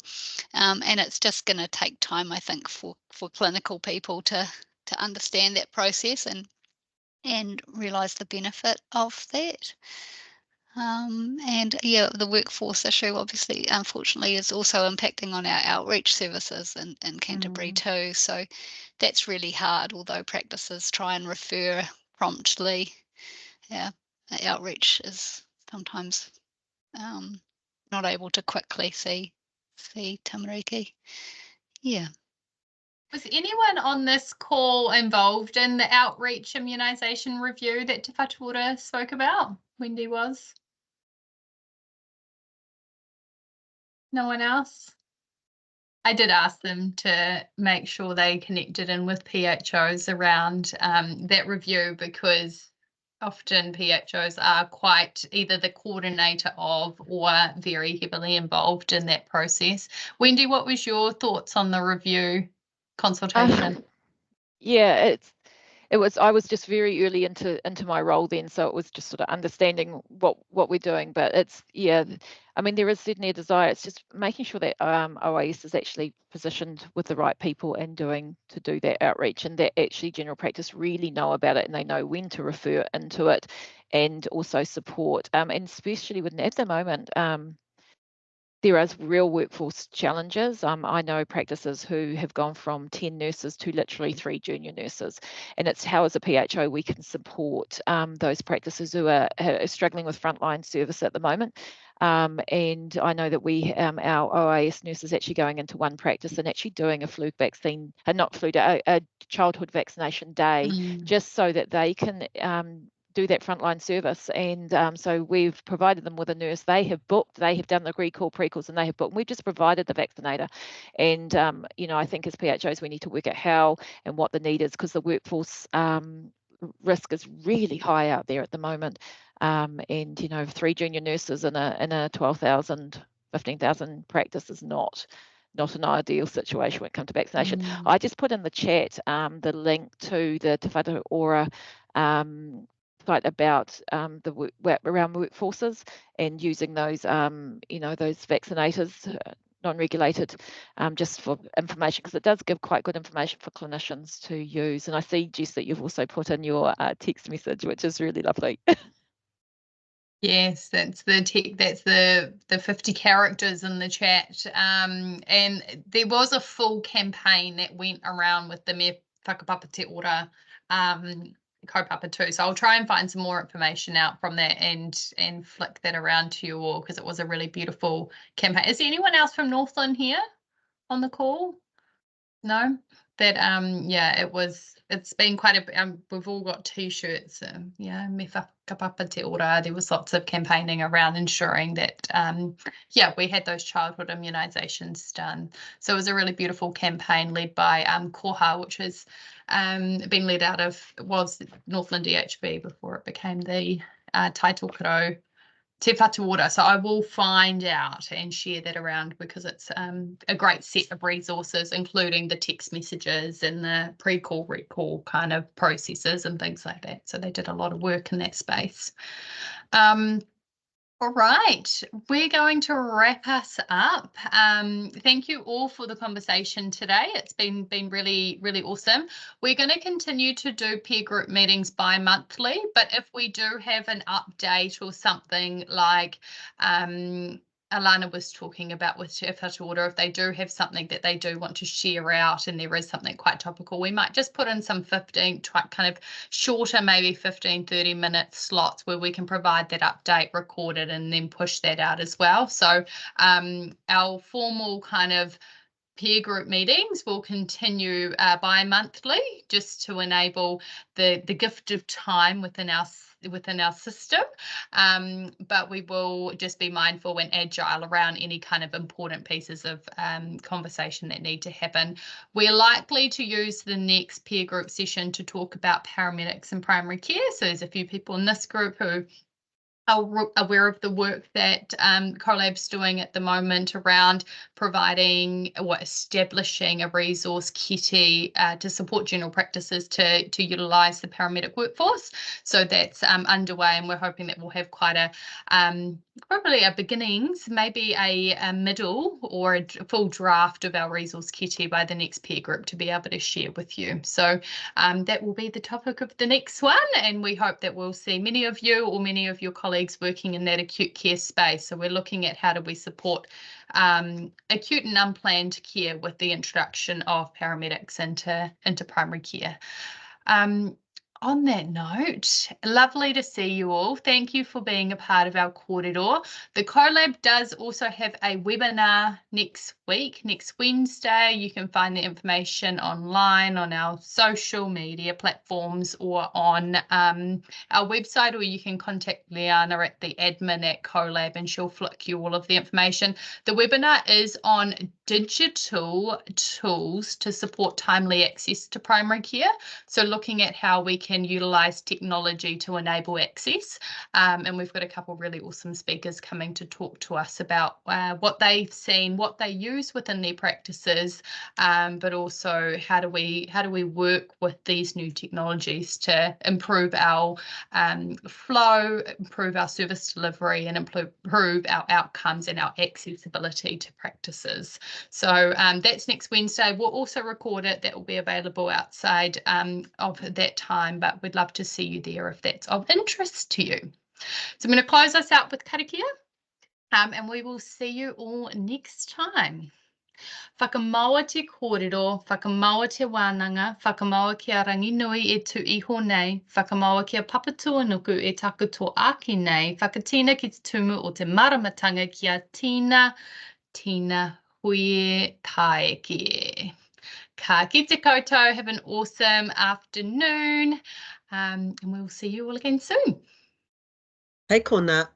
And it's just going to take time, I think, for clinical people to understand that process and realise the benefit of that. And yeah, the workforce issue obviously, unfortunately, is also impacting on our outreach services in Canterbury too. So that's really hard, although practices try and refer promptly. Yeah, the outreach is sometimes not able to quickly see tamariki. Yeah. Was anyone on this call involved in the outreach immunisation review that Te Whatuora spoke about? Wendy was. No one else? I did ask them to make sure they connected in with PHOs around that review, because often PHOs are quite either the coordinator of or very heavily involved in that process. Wendy, what was your thoughts on the review consultation? I was just very early into my role then, so it was just sort of understanding what we're doing. But I mean, there is certainly a desire. It's just making sure that OAS is actually positioned with the right people and to do that outreach, and that actually general practice really know about it and they know when to refer into it, and also support. And especially at the moment, there is real workforce challenges. I know practices who have gone from 10 nurses to literally 3 junior nurses, and it's how as a PHO we can support those practices who are struggling with frontline service at the moment. And I know that we, our OAS nurses actually going into one practice and actually doing a flu vaccine, a childhood vaccination day, just so that they can do that frontline service. And so we've provided them with a nurse. They have booked, they have done the recall, pre-calls, and they have booked. And we've just provided the vaccinator. And, you know, I think as PHOs, we need to work out how and what the need is, because the workforce risk is really high out there at the moment. And, you know, 3 junior nurses in a 12,000, 15,000 practice is not an ideal situation when it comes to vaccination. I just put in the chat the link to the Te Whatu Ora site about the around workforces and using those, you know, those vaccinators, non-regulated, just for information, because it does give quite good information for clinicians to use. And I see, Jess, that you've also put in your text message, which is really lovely. Yes, that's the 50 characters in the chat. And there was a full campaign that went around with the Me Whakapapa Te Ora kaupapa too. So I'll try and find some more information out from that and flick that around to you all, because it was a really beautiful campaign. Is there anyone else from Northland here on the call? No? That yeah, it's been quite a we've all got t-shirts, yeah, Me Whakapapa Te Ora. There was lots of campaigning around ensuring that yeah, we had those childhood immunisations done. So it was a really beautiful campaign led by Koha, which has been led out of, was Northland DHB before it became the Taitokoro Te Whatu Ora. So I will find out and share that around, because it's a great set of resources, including the text messages and the pre-call, recall kind of processes and things like that. So they did a lot of work in that space. All right, we're going to wrap us up. Thank you all for the conversation today. It's been really, really awesome. We're going to continue to do peer group meetings bi-monthly, but if we do have an update or something like Alana was talking about with Te Whatu Ora, if they do have something that they do want to share out and there is something quite topical, we might just put in some 15 kind of shorter, maybe 15-30 minute slots where we can provide that update recorded and then push that out as well. So our formal kind of peer group meetings will continue bi-monthly, just to enable the gift of time within our system, but we will just be mindful and agile around any kind of important pieces of conversation that need to happen. We're likely to use the next peer group session to talk about paramedics and primary care. So there's a few people in this group who are aware of the work that CoLab's doing at the moment around providing or establishing a resource kitty to support general practices to utilise the paramedic workforce. So that's underway, and we're hoping that we'll have quite a probably a beginnings, maybe a middle or a full draft of our resource kitty by the next peer group to be able to share with you. So that will be the topic of the next one, and we hope that we'll see many of you or many of your colleagues working in that acute care space. So we're looking at how do we support acute and unplanned care with the introduction of paramedics into primary care. On that note, lovely to see you all. Thank you for being a part of our kōrero. The CoLab does also have a webinar next week, next Wednesday. You can find the information online on our social media platforms or on our website, or you can contact Liana at the admin at CoLab and she'll flick you all of the information. The webinar is on digital tools to support timely access to primary care. So looking at how we can utilise technology to enable access. And we've got a couple of really awesome speakers coming to talk to us about what they've seen, what they use within their practices, but also how do we work with these new technologies to improve our flow, improve our service delivery, and improve our outcomes and our accessibility to practices. So that's next Wednesday. We'll also record it. That will be available outside of that time, but we'd love to see you there if that's of interest to you. So I'm going to close us out with karakia, and we will see you all next time. Whakamaua te kōrero, whakamaua te wānanga, whakamaua kia rangi nui e tu iho nei, whakamaua kia papatua nuku e taku tō aki nei, whakatina ki te tumu o te maramatanga kia tina hui taeki e. Ka kite koutou, have an awesome afternoon, and we'll see you all again soon. Hei kona.